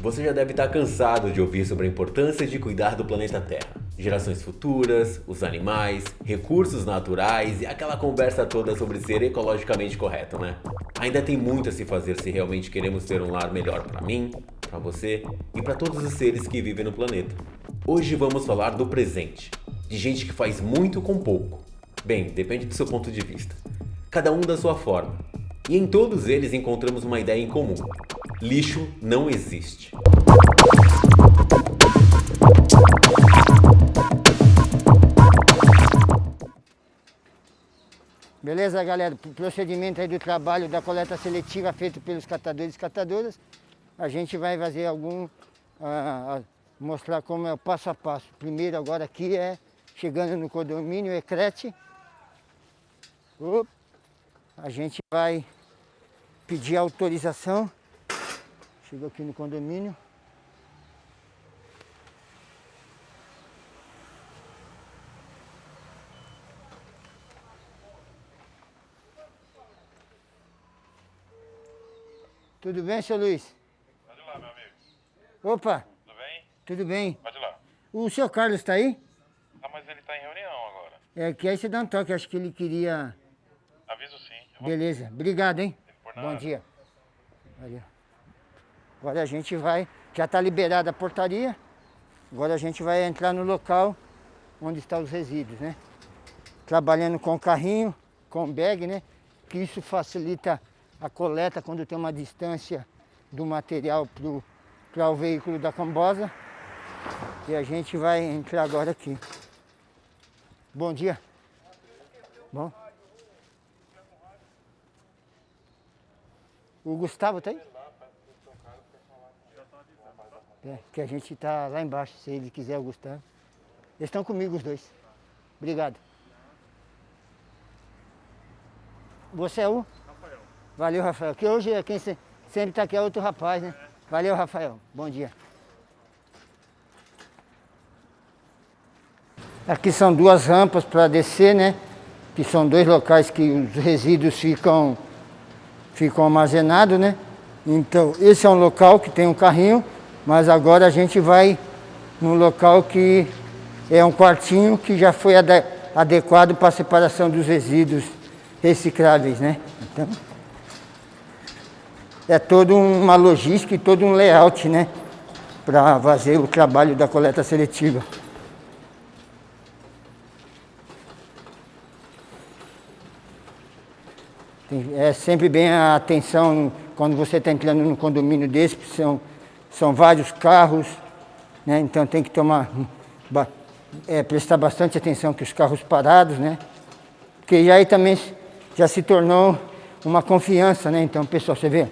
Você já deve estar cansado de ouvir sobre a importância de cuidar do planeta Terra. Gerações futuras, os animais, recursos naturais e aquela conversa toda sobre ser ecologicamente correto, né? Ainda tem muito a se fazer se realmente queremos ter um lar melhor para mim, para você e para todos os seres que vivem no planeta. Hoje vamos falar do presente, de gente que faz muito com pouco. Bem, depende do seu ponto de vista. Cada um da sua forma. E em todos eles encontramos uma ideia em comum. Lixo não existe. Beleza, galera? O procedimento aí do trabalho da coleta seletiva feito pelos catadores e catadoras, a gente vai fazer mostrar como é o passo a passo. Primeiro agora aqui chegando no condomínio Ecrete. A gente vai pedir autorização. Chegou aqui no condomínio. Tudo bem, seu Luiz? Pode ir lá, meu amigo. Opa! Tudo bem? Tudo bem. Pode ir lá. O seu Carlos está aí? Ah, mas ele tá em reunião agora. É que aí você dá um toque, acho que ele queria... Aviso sim. Beleza, obrigado, hein? Por nada. Bom dia. Valeu. Agora a gente vai, já está liberada a portaria, agora a gente vai entrar no local onde estão os resíduos, né? Trabalhando com o carrinho, com o bag, né? Que isso facilita a coleta quando tem uma distância do material para o veículo da Cambosa. E a gente vai entrar agora aqui. Bom dia. Bom. O Gustavo tá aí? Que a gente tá lá embaixo, se ele quiser, o Gustavo. Eles estão comigo os dois. Obrigado. Você é o? Rafael. Valeu, Rafael. Que hoje quem sempre tá aqui é outro rapaz, né? Valeu, Rafael. Bom dia. Aqui são duas rampas para descer, né? Que são dois locais que os resíduos ficam armazenados, né? Então, esse é um local que tem um carrinho, mas agora a gente vai num local que é um quartinho que já foi adequado para a separação dos resíduos recicláveis, né? Então, é toda uma logística e todo um layout, né? Para fazer o trabalho da coleta seletiva. É sempre bem a atenção quando você está entrando num condomínio desse, são vários carros, né? Então tem que prestar bastante atenção com os carros parados, né? Porque aí também já se tornou uma confiança, né? Então, pessoal, você vê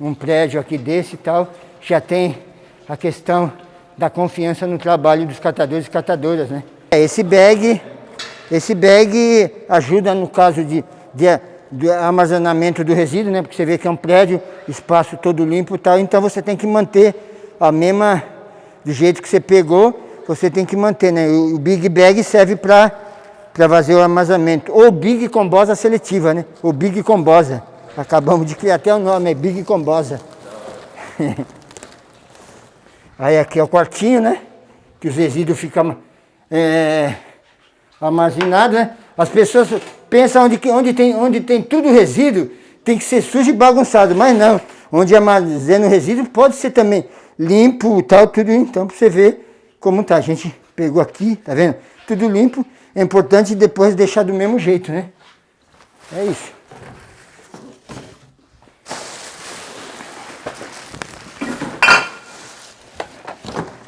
um prédio aqui desse e tal, já tem a questão da confiança no trabalho dos catadores e catadoras, né? Esse bag ajuda no caso de armazenamento do resíduo, né? Porque você vê que é um prédio, espaço todo limpo e tal, então você tem que manter a mesma, do jeito que você pegou, você tem que manter, né? O Big Bag serve para fazer o armazenamento, ou Big Combosa seletiva, né? O Big Combosa, acabamos de criar até o nome, é Big Combosa. Aí aqui é o quartinho, né? Que os resíduos ficam armazenados, né? As pessoas pensam onde tem tudo resíduo, tem que ser sujo e bagunçado, mas não. Onde armazena o resíduo pode ser também limpo e tal, tudo. Então, para você ver como tá. A gente pegou aqui, tá vendo? Tudo limpo. É importante depois deixar do mesmo jeito, né? É isso.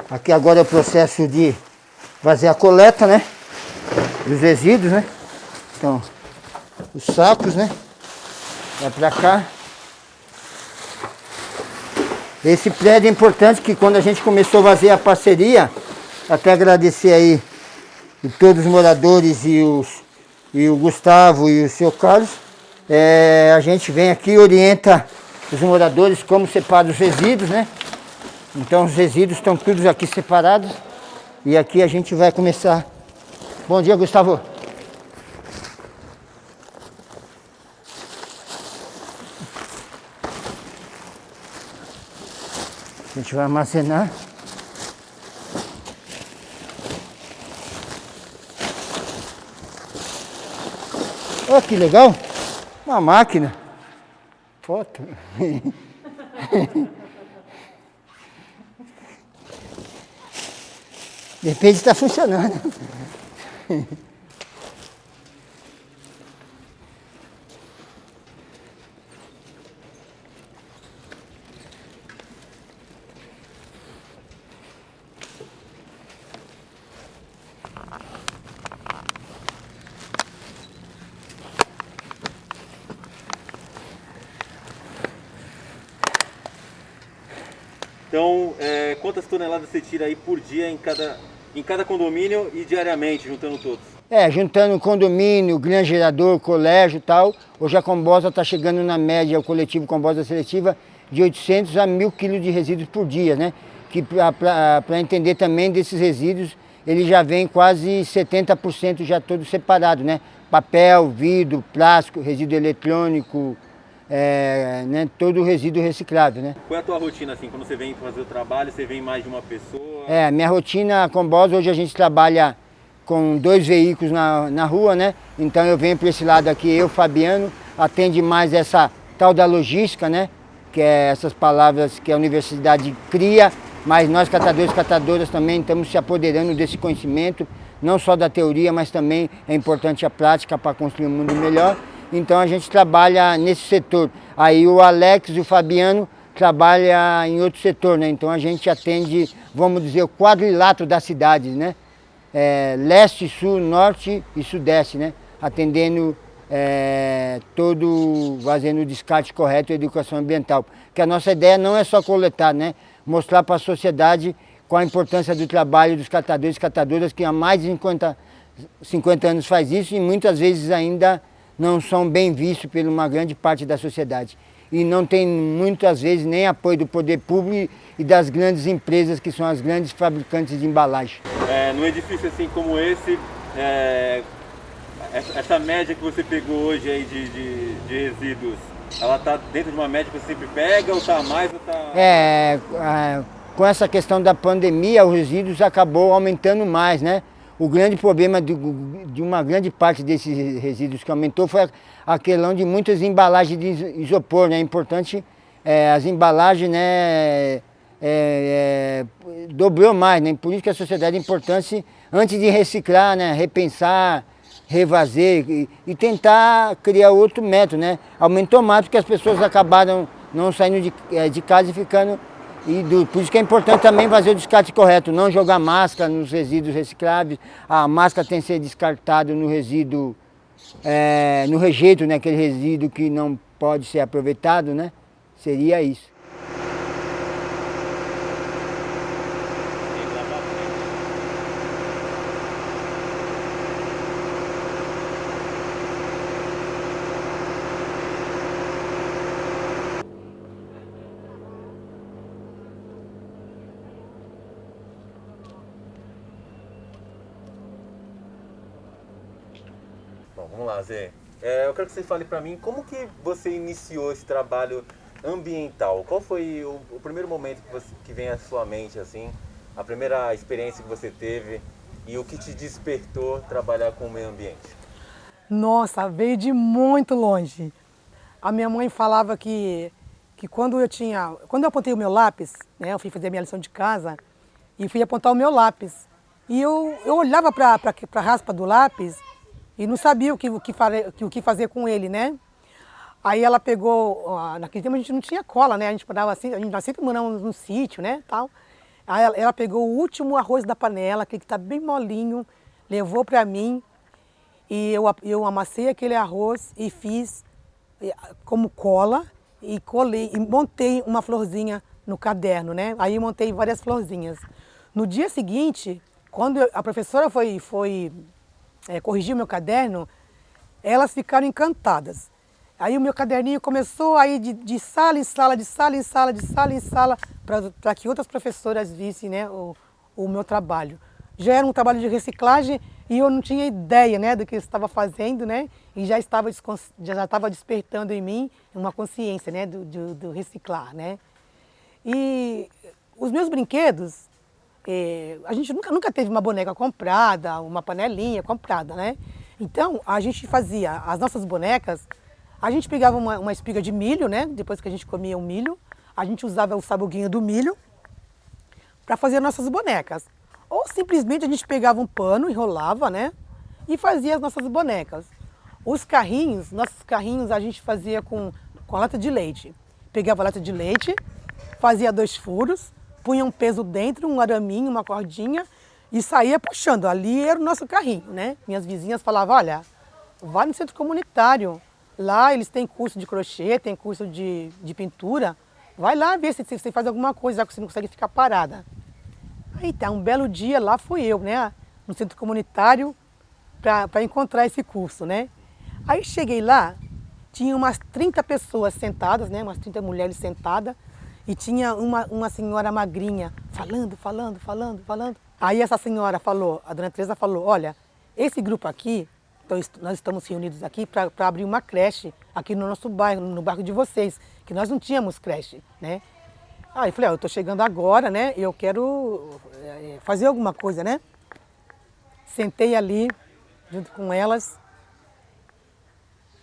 Aqui agora é o processo de fazer a coleta, né? Dos resíduos, né? Então, os sacos, né? Vai pra cá. Esse prédio é importante que quando a gente começou a fazer a parceria, até agradecer aí a todos os moradores e o Gustavo e o seu Carlos, a gente vem aqui e orienta os moradores como separar os resíduos, né? Então os resíduos estão todos aqui separados e aqui a gente vai começar. Bom dia, Gustavo. A gente vai armazenar. Olha que legal, uma máquina. Foto. De repente está funcionando. Então, quantas toneladas você tira aí por dia em cada condomínio e diariamente, juntando todos? Juntando condomínio, grande gerador, colégio e tal, hoje a Combosa está chegando na média, o coletivo Combosa Seletiva, de 800 a 1.000 quilos de resíduos por dia, né? Que para entender também desses resíduos, ele já vem quase 70% já todo separado, né? Papel, vidro, plástico, resíduo eletrônico, né, todo o resíduo reciclável, né? Qual é a tua rotina assim, quando você vem fazer o trabalho, você vem mais de uma pessoa? Minha rotina com Combosa, hoje a gente trabalha com 2 veículos na rua, né? Então eu venho para esse lado aqui, eu, Fabiano, atende mais essa tal da logística, né? Que é essas palavras que a universidade cria, mas nós catadores e catadoras também estamos se apoderando desse conhecimento, não só da teoria, mas também é importante a prática para construir um mundo melhor. Então a gente trabalha nesse setor. Aí o Alex e o Fabiano trabalham em outro setor, né? Então a gente atende, vamos dizer, o quadrilátero da cidade, né? Leste, sul, norte e sudeste, né? Atendendo fazendo o descarte correto e educação ambiental. Porque a nossa ideia não é só coletar, né? Mostrar para a sociedade qual a importância do trabalho dos catadores e catadoras que há mais de 50 anos faz isso e muitas vezes ainda não são bem vistos por uma grande parte da sociedade. E não tem muitas vezes nem apoio do poder público e das grandes empresas que são as grandes fabricantes de embalagem. Num edifício assim como esse, essa média que você pegou hoje aí de resíduos, ela está dentro de uma média que você sempre pega ou está a mais ou está... Com essa questão da pandemia, os resíduos acabou aumentando mais, né? O grande problema de uma grande parte desses resíduos que aumentou foi a questão de muitas embalagens de isopor, né? É importante, as embalagens, né, dobrou mais, né? Por isso que a sociedade é importante, antes de reciclar, né, repensar, refazer e tentar criar outro método, né? Aumentou mais porque as pessoas acabaram não saindo de casa e ficando... por isso que é importante também fazer o descarte correto, não jogar máscara nos resíduos recicláveis. A máscara tem que ser descartada no resíduo, no rejeito, né? Aquele resíduo que não pode ser aproveitado, né? Seria isso. Bom, vamos lá, Zé. Eu quero que você fale para mim como que você iniciou esse trabalho ambiental. Qual foi o primeiro momento que vem à sua mente, assim, a primeira experiência que você teve e o que te despertou trabalhar com o meio ambiente? Nossa, veio de muito longe. A minha mãe falava que quando eu apontei o meu lápis, né, eu fui fazer a minha lição de casa e fui apontar o meu lápis. E eu olhava para a raspa do lápis e não sabia o que fazer com ele, né? Aí ela pegou, naquele tempo a gente não tinha cola, né? A gente morava assim, nós sempre moramos num sítio, né? Tal. Aí ela pegou o último arroz da panela, aquele que está bem molinho, levou para mim e eu amassei aquele arroz e fiz como cola e colei e montei uma florzinha no caderno, né? Aí eu montei várias florzinhas. No dia seguinte, quando a professora foi corrigir o meu caderno, elas ficaram encantadas. Aí o meu caderninho começou a ir de sala em sala, de sala em sala, de sala em sala, para que outras professoras vissem, né, o meu trabalho. Já era um trabalho de reciclagem e eu não tinha ideia, né, do que eu estava fazendo, né, e já estava despertando em mim uma consciência, né, do reciclar, né. E os meus brinquedos, a gente nunca teve uma boneca comprada, uma panelinha comprada, né? Então, a gente fazia as nossas bonecas, a gente pegava uma espiga de milho, né? Depois que a gente comia o milho, a gente usava o sabuguinho do milho para fazer as nossas bonecas. Ou simplesmente a gente pegava um pano, enrolava, né? E fazia as nossas bonecas. Os carrinhos, nossos carrinhos a gente fazia com lata de leite. Pegava a lata de leite, fazia 2 furos, punha um peso dentro, um araminho, uma cordinha e saía puxando. Ali era o nosso carrinho, né? Minhas vizinhas falavam, olha, vai no centro comunitário. Lá eles têm curso de crochê, tem curso de pintura. Vai lá ver se você faz alguma coisa, já que você não consegue ficar parada. Aí tá, um belo dia lá fui eu, né? No centro comunitário para encontrar esse curso, né? Aí cheguei lá, tinha umas 30 pessoas sentadas, né? Umas 30 mulheres sentadas. E tinha uma senhora magrinha falando. Aí essa senhora falou, a dona Teresa falou, olha, esse grupo aqui, então nós estamos reunidos aqui para abrir uma creche aqui no nosso bairro, no bairro de vocês, que nós não tínhamos creche, né? Aí eu falei, eu estou chegando agora, né? Eu quero fazer alguma coisa, né? Sentei ali, junto com elas,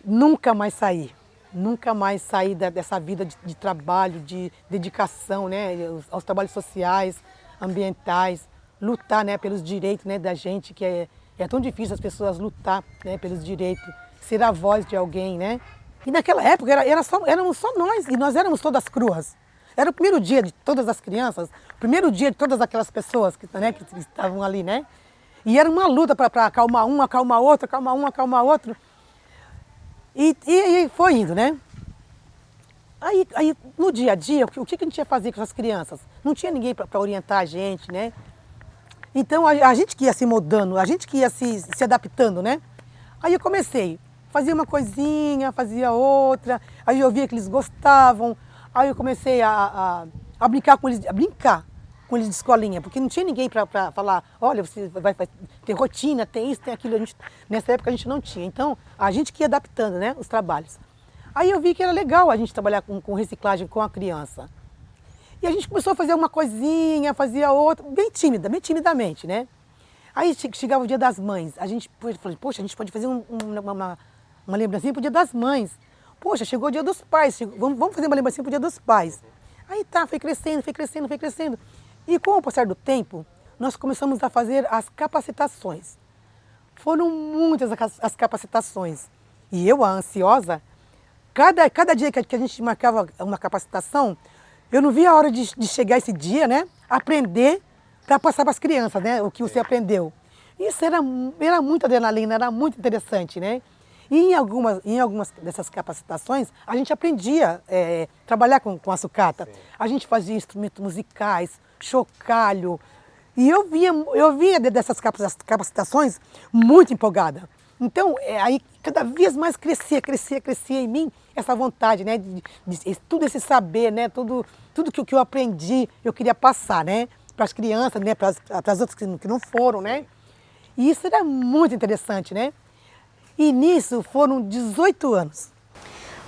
nunca mais saí. Nunca mais sair dessa vida de trabalho, de dedicação, né, aos trabalhos sociais, ambientais, lutar, né, pelos direitos, né, da gente, que é tão difícil as pessoas lutar, né, pelos direitos, ser a voz de alguém, né. E naquela época éramos só nós, e nós éramos todas cruas. Era o primeiro dia de todas as crianças, o primeiro dia de todas aquelas pessoas que estavam ali, né. E era uma luta para acalmar um, acalmar outro, acalmar um, acalmar outro. E foi indo, né? Aí no dia a dia, o que a gente ia fazer com essas crianças? Não tinha ninguém para orientar a gente, né? Então a gente que ia se moldando, a gente que ia se adaptando, né? Aí eu comecei, fazia uma coisinha, fazia outra, aí eu via que eles gostavam, aí eu comecei a brincar com eles, de escolinha, porque não tinha ninguém para falar, olha, você vai ter rotina, tem isso, tem aquilo. Nessa época a gente não tinha. Então, a gente que ia adaptando, né, os trabalhos. Aí eu vi que era legal a gente trabalhar com reciclagem com a criança. E a gente começou a fazer uma coisinha, fazia outra, bem timidamente, né? Aí chegava o Dia das Mães, a gente falou, poxa, a gente pode fazer uma lembrancinha para o Dia das Mães. Poxa, chegou o Dia dos Pais, vamos fazer uma lembrancinha para o Dia dos Pais. Aí tá, foi crescendo. E com o passar do tempo, nós começamos a fazer as capacitações. Foram muitas as capacitações. E eu, a ansiosa, cada dia que a gente marcava uma capacitação, eu não via a hora de chegar esse dia, né? Aprender para passar para as crianças, né? O que você aprendeu. Isso era muito adrenalina, era muito interessante, né? E em algumas dessas capacitações, a gente aprendia a trabalhar com a sucata. Sim. A gente fazia instrumentos musicais, chocalho. E eu via dessas capacitações muito empolgada. Então, aí cada vez mais crescia em mim essa vontade, né? De tudo esse saber, né? Tudo que eu aprendi, eu queria passar, né? Para as crianças, né? Para as outras que não foram, né? E isso era muito interessante, né? E nisso foram 18 anos.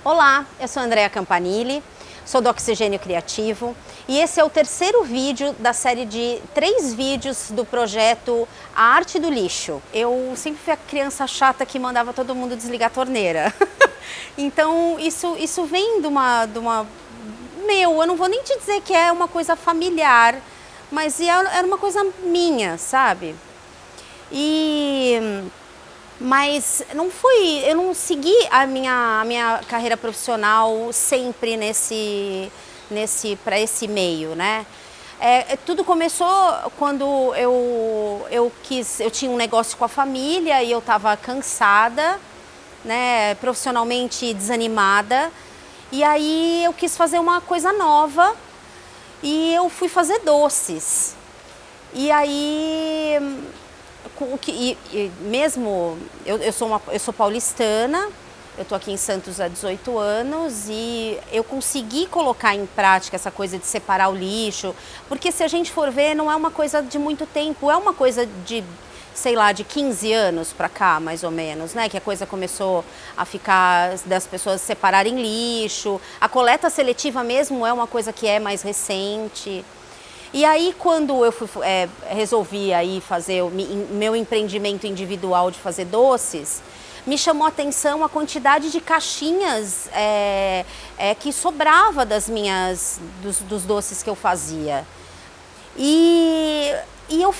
Olá, eu sou Andréa Campanile, sou do Oxigênio Criativo e esse é o terceiro vídeo da série de 3 vídeos do projeto A Arte do Lixo. Eu sempre fui a criança chata que mandava todo mundo desligar a torneira. Então isso vem de uma... eu não vou nem te dizer que é uma coisa familiar, mas era uma coisa minha, sabe? Mas eu não segui a minha carreira profissional sempre para esse meio, né? Tudo começou quando eu tinha um negócio com a família e eu estava cansada, né, profissionalmente desanimada, e aí eu quis fazer uma coisa nova e eu fui fazer doces. E aí eu sou paulistana, eu estou aqui em Santos há 18 anos e eu consegui colocar em prática essa coisa de separar o lixo, porque se a gente for ver, não é uma coisa de muito tempo, é uma coisa de, sei lá, de 15 anos para cá, mais ou menos, né? Que a coisa começou a ficar, das pessoas separarem lixo. A coleta seletiva mesmo é uma coisa que é mais recente. E aí, quando eu resolvi aí fazer o meu empreendimento individual de fazer doces, me chamou a atenção a quantidade de caixinhas que sobrava dos doces que eu fazia. E eu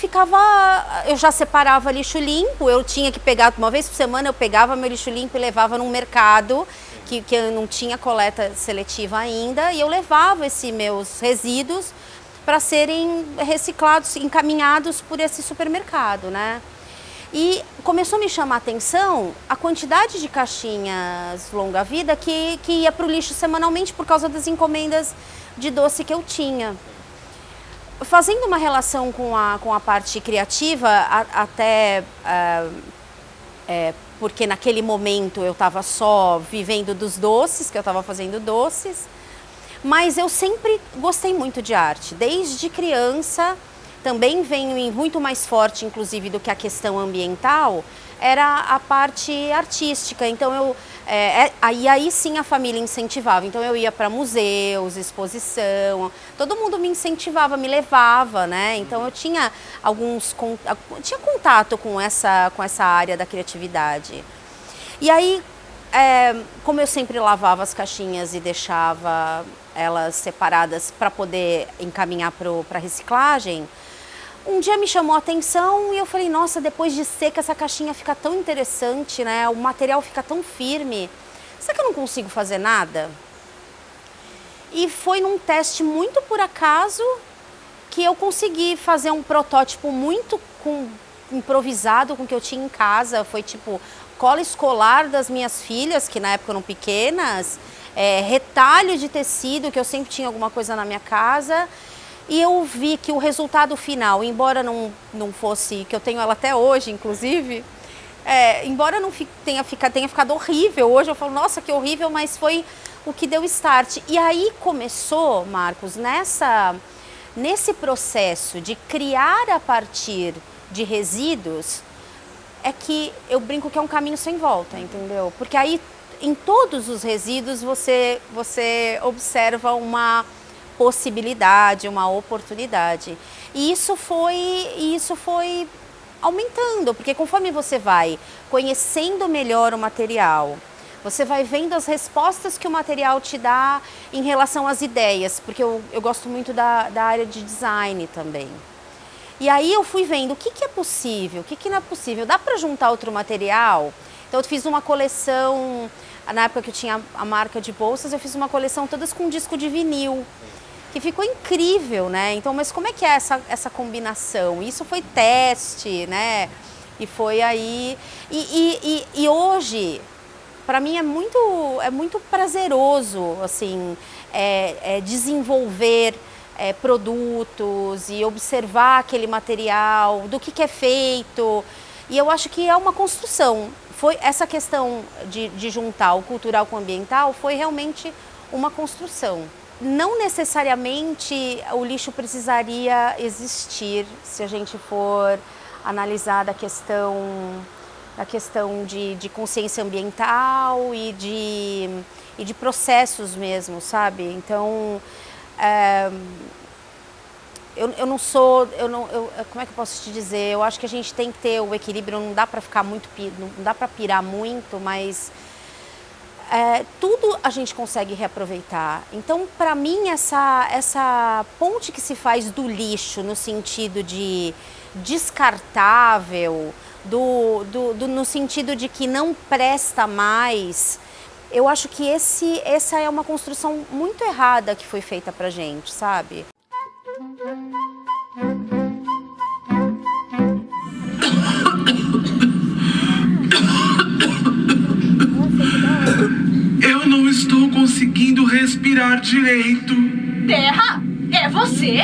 já separava lixo limpo, eu tinha que pegar, uma vez por semana eu pegava meu lixo limpo e levava num mercado, que não tinha coleta seletiva ainda, e eu levava esses meus resíduos para serem reciclados, encaminhados por esse supermercado, né? E começou a me chamar a atenção a quantidade de caixinhas longa-vida que ia para o lixo semanalmente por causa das encomendas de doce que eu tinha. Fazendo uma relação com a parte criativa, porque naquele momento eu estava só vivendo dos doces, que eu estava fazendo doces, mas eu sempre gostei muito de arte, desde criança. Também venho muito mais forte, inclusive, do que a questão ambiental, era a parte artística. Então, aí sim a família incentivava. Então, eu ia para museus, exposição, todo mundo me incentivava, me levava, né? Então, eu tinha tinha contato com essa área da criatividade. E aí, como eu sempre lavava as caixinhas e deixava elas separadas para poder encaminhar para reciclagem, um dia me chamou a atenção e eu falei, nossa, depois de seca essa caixinha fica tão interessante, né? O material fica tão firme. Será que eu não consigo fazer nada? E foi num teste muito por acaso que eu consegui fazer um protótipo muito improvisado com o que eu tinha em casa. Foi tipo cola escolar das minhas filhas, que na época eram pequenas, retalho de tecido, que eu sempre tinha alguma coisa na minha casa. E eu vi que o resultado final, embora não fosse, que eu tenho ela até hoje, inclusive, embora não tenha ficado horrível, hoje eu falo, nossa, que horrível, mas foi o que deu start. E aí começou, Marcos, nesse processo de criar a partir de resíduos, que eu brinco que é um caminho sem volta, entendeu? Porque aí, em todos os resíduos, você observa uma possibilidade, uma oportunidade. E isso foi aumentando, porque conforme você vai conhecendo melhor o material, você vai vendo as respostas que o material te dá em relação às ideias, porque eu gosto muito da área de design também. E aí eu fui vendo o que é possível, o que não é possível. Dá para juntar outro material? Então eu fiz uma coleção, na época que eu tinha a marca de bolsas, eu fiz uma coleção todas com disco de vinil, que ficou incrível, né? Então, mas como é que é essa combinação? Isso foi teste, né? E foi aí... E hoje, para mim, é muito prazeroso, assim, desenvolver produtos e observar aquele material, do que é feito. E eu acho que é uma construção. Foi essa questão de juntar o cultural com o ambiental foi realmente uma construção. Não necessariamente o lixo precisaria existir se a gente for analisar da questão de consciência ambiental e de processos mesmo, sabe? Então, como é que eu posso te dizer? Eu acho que a gente tem que ter o equilíbrio, não dá para pirar muito, mas tudo a gente consegue reaproveitar. Então, para mim, essa ponte que se faz do lixo no sentido de descartável, no sentido de que não presta mais, eu acho que essa é uma construção muito errada que foi feita pra gente, sabe? Eu não estou conseguindo respirar direito. Terra? É você?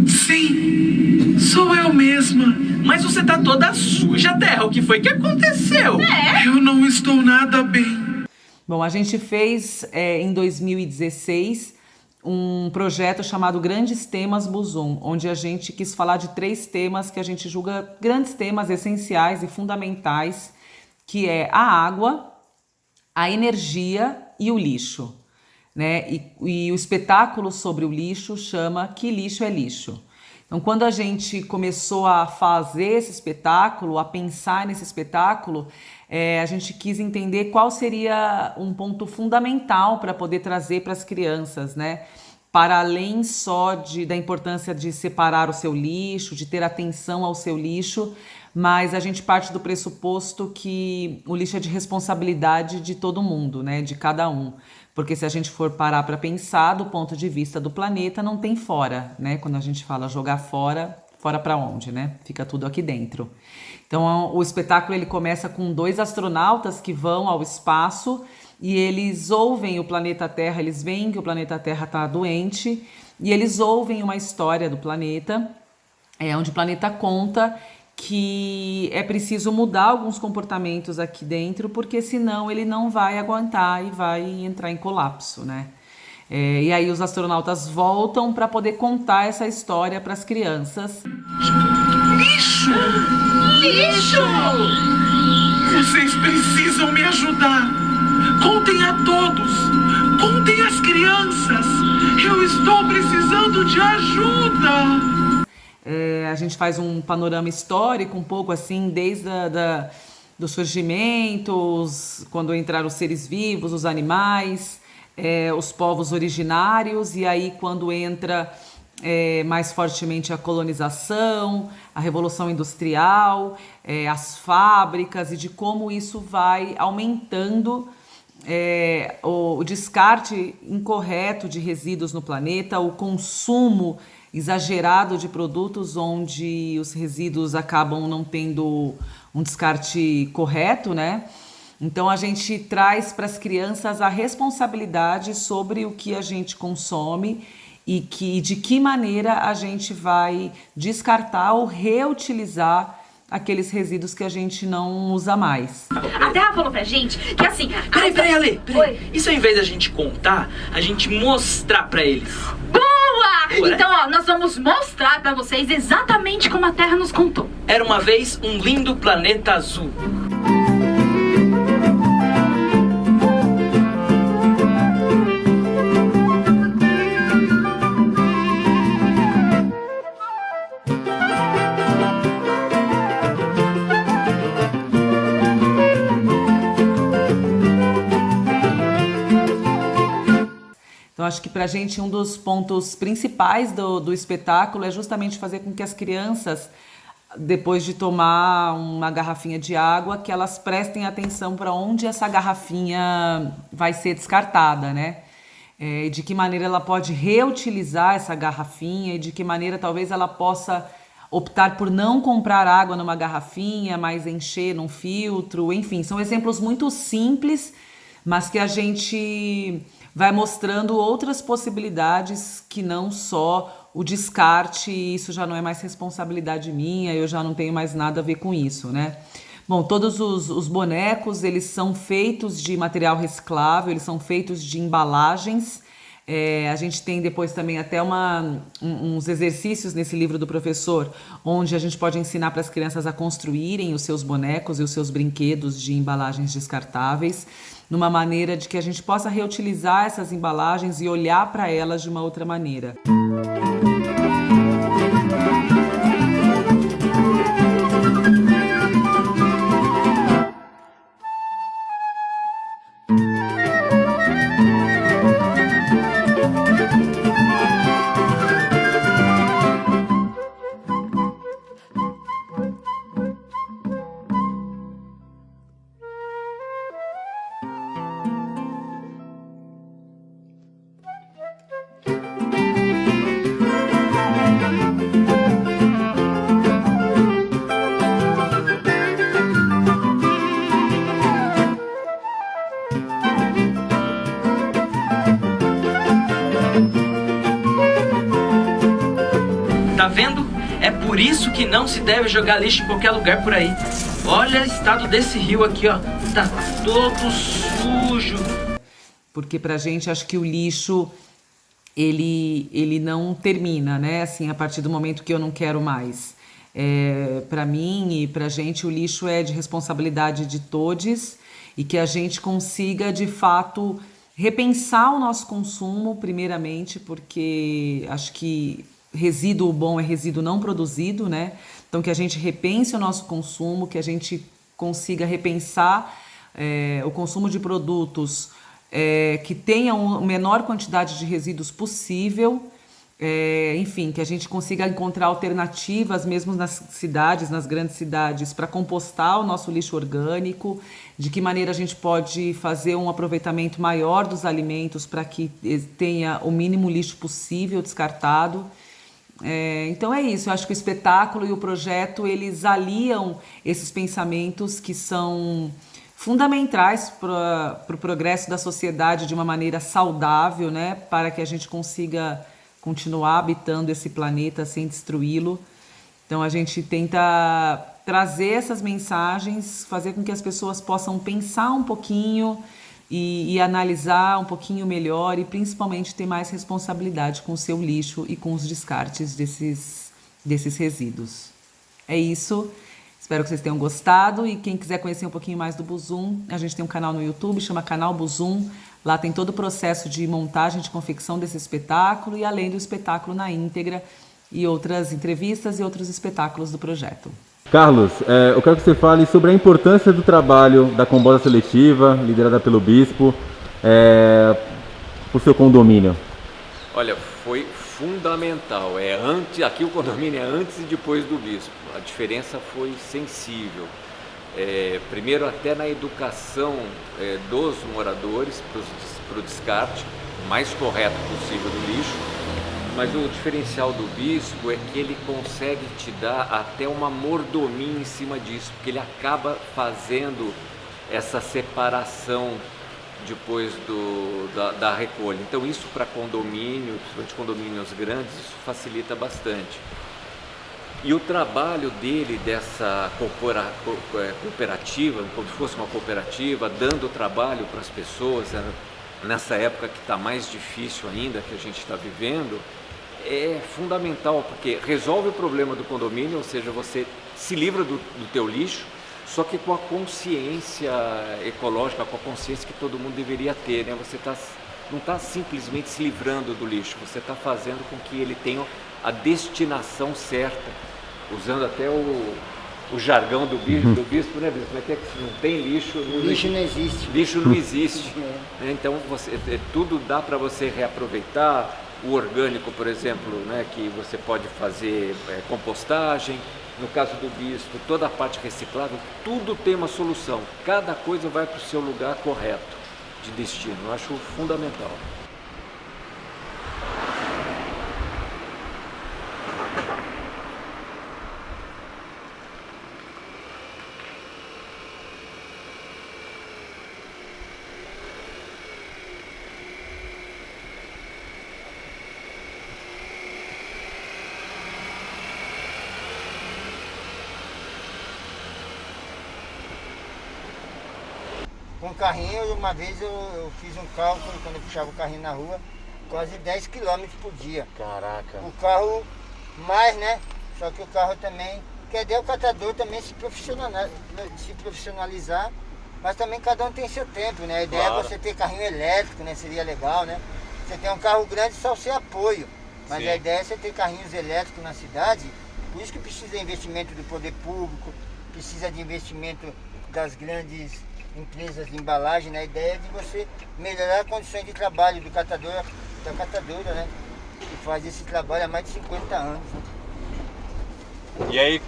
Sim, sou eu mesma. Mas você tá toda suja, Terra. O que foi que aconteceu? Eu não estou nada bem. Bom, a gente fez em 2016 um projeto chamado Grandes Temas Buzum, onde a gente quis falar de 3 temas que a gente julga grandes temas essenciais e fundamentais, que é a água, a energia e o lixo, né? E o espetáculo sobre o lixo chama Que Lixo é Lixo. Então, quando a gente começou a fazer esse espetáculo, a pensar nesse espetáculo, a gente quis entender qual seria um ponto fundamental para poder trazer para as crianças, né? Para além só da importância de separar o seu lixo, de ter atenção ao seu lixo, mas a gente parte do pressuposto que o lixo é de responsabilidade de todo mundo, né? De cada um. Porque se a gente for parar para pensar do ponto de vista do planeta, não tem fora, né? Quando a gente fala jogar fora, fora para onde, né? Fica tudo aqui dentro. Então, o espetáculo ele começa com 2 astronautas que vão ao espaço e eles ouvem o planeta Terra, eles veem que o planeta Terra está doente e eles ouvem uma história do planeta, onde o planeta conta que é preciso mudar alguns comportamentos aqui dentro, porque senão ele não vai aguentar e vai entrar em colapso, né? E aí os astronautas voltam para poder contar essa história para as crianças. Lixo! Lixo! Vocês precisam me ajudar. Contem a todos. Contem as crianças. Eu estou precisando de ajuda. A gente faz um panorama histórico um pouco assim, desde do surgimento, quando entraram os seres vivos, os animais, os povos originários, e aí quando entra mais fortemente a colonização, a Revolução Industrial, as fábricas, e de como isso vai aumentando o descarte incorreto de resíduos no planeta, o consumo exagerado de produtos onde os resíduos acabam não tendo um descarte correto, né? Então a gente traz para as crianças a responsabilidade sobre o que a gente consome e de que maneira a gente vai descartar ou reutilizar aqueles resíduos que a gente não usa mais. A Terra falou pra gente que assim... Peraí, Ale, peraí. Isso ao invés da gente contar, a gente mostrar pra eles. Boa! Ué? Então, ó, nós vamos mostrar pra vocês exatamente como a Terra nos contou. Era uma vez um lindo planeta azul. Então, acho que para a gente um dos pontos principais do espetáculo é justamente fazer com que as crianças, depois de tomar uma garrafinha de água, que elas prestem atenção para onde essa garrafinha vai ser descartada, né? De que maneira ela pode reutilizar essa garrafinha e de que maneira talvez ela possa optar por não comprar água numa garrafinha, mas encher num filtro, enfim, são exemplos muito simples, mas que a gente vai mostrando outras possibilidades que não só o descarte, e isso já não é mais responsabilidade minha, eu já não tenho mais nada a ver com isso, né? Bom, todos os bonecos, eles são feitos de material reciclável, eles são feitos de embalagens. A gente tem depois também até uns exercícios nesse livro do professor, onde a gente pode ensinar para as crianças a construírem os seus bonecos e os seus brinquedos de embalagens descartáveis, numa maneira de que a gente possa reutilizar essas embalagens e olhar para elas de uma outra maneira. Tá vendo? É por isso que não se deve jogar lixo em qualquer lugar por aí. Olha o estado desse rio aqui, ó. Tá todo sujo. Porque pra gente, acho que o lixo, ele não termina, né? Assim, a partir do momento que eu não quero mais. Pra mim e pra gente, o lixo é de responsabilidade de todos e que a gente consiga, de fato, repensar o nosso consumo, primeiramente, porque acho que resíduo bom é resíduo não produzido, né? Então que a gente repense o nosso consumo, que a gente consiga repensar o consumo de produtos que tenham a menor quantidade de resíduos possível, enfim, que a gente consiga encontrar alternativas mesmo nas cidades, nas grandes cidades, para compostar o nosso lixo orgânico, de que maneira a gente pode fazer um aproveitamento maior dos alimentos para que tenha o mínimo lixo possível descartado. Então é isso, eu acho que o espetáculo e o projeto, eles aliam esses pensamentos que são fundamentais para o progresso da sociedade de uma maneira saudável, né? Para que a gente consiga continuar habitando esse planeta sem destruí-lo. Então a gente tenta trazer essas mensagens, fazer com que as pessoas possam pensar um pouquinho e analisar um pouquinho melhor e principalmente ter mais responsabilidade com o seu lixo e com os descartes desses resíduos. É isso. Espero que vocês tenham gostado e quem quiser conhecer um pouquinho mais do Buzum, a gente tem um canal no YouTube, chama Canal Buzum. Lá tem todo o processo de montagem, de confecção desse espetáculo e além do espetáculo na íntegra e outras entrevistas e outros espetáculos do projeto. Carlos, eu quero que você fale sobre a importância do trabalho da combosa seletiva, liderada pelo Bispo, para o seu condomínio. Olha, foi fundamental. Aqui o condomínio é antes e depois do Bispo. A diferença foi sensível. Primeiro até na educação dos moradores para o descarte o mais correto possível do lixo, mas o diferencial do Bispo é que ele consegue te dar até uma mordomia em cima disso, porque ele acaba fazendo essa separação depois da recolha. Então isso para condomínio, principalmente condomínios grandes, isso facilita bastante. E o trabalho dele dessa cooperativa, como se fosse uma cooperativa, dando trabalho para as pessoas, nessa época que está mais difícil ainda, que a gente está vivendo, é fundamental, porque resolve o problema do condomínio, ou seja, você se livra do teu lixo, só que com a consciência ecológica, com a consciência que todo mundo deveria ter, né? Você não está simplesmente se livrando do lixo, você está fazendo com que ele tenha a destinação certa, usando até o jargão do bispo, né, Bispo? Como é que se não tem lixo... Lixo não existe. Lixo não existe. Então, tudo dá para você reaproveitar. O orgânico, por exemplo, né, que você pode fazer compostagem. No caso do Bispo, toda a parte reciclável, tudo tem uma solução. Cada coisa vai para o seu lugar correto de destino. Eu acho fundamental. Com o carrinho, uma vez eu fiz um cálculo, quando eu puxava o carrinho na rua, quase 10 km por dia. Caraca. O carro mais, né? Só que o carro também, quer dizer, o catador também se profissionalizar, mas também cada um tem seu tempo, né? A ideia é você ter carrinho elétrico, né? Seria legal, né? Você tem um carro grande só ser apoio, mas a ideia é você ter carrinhos elétricos na cidade, por isso que precisa de investimento do poder público, precisa de investimento das grandes empresas de embalagem, né? A ideia é de você melhorar as condições de trabalho do catador, da catadora, né? Que faz esse trabalho há mais de 50 anos. Né? E aí,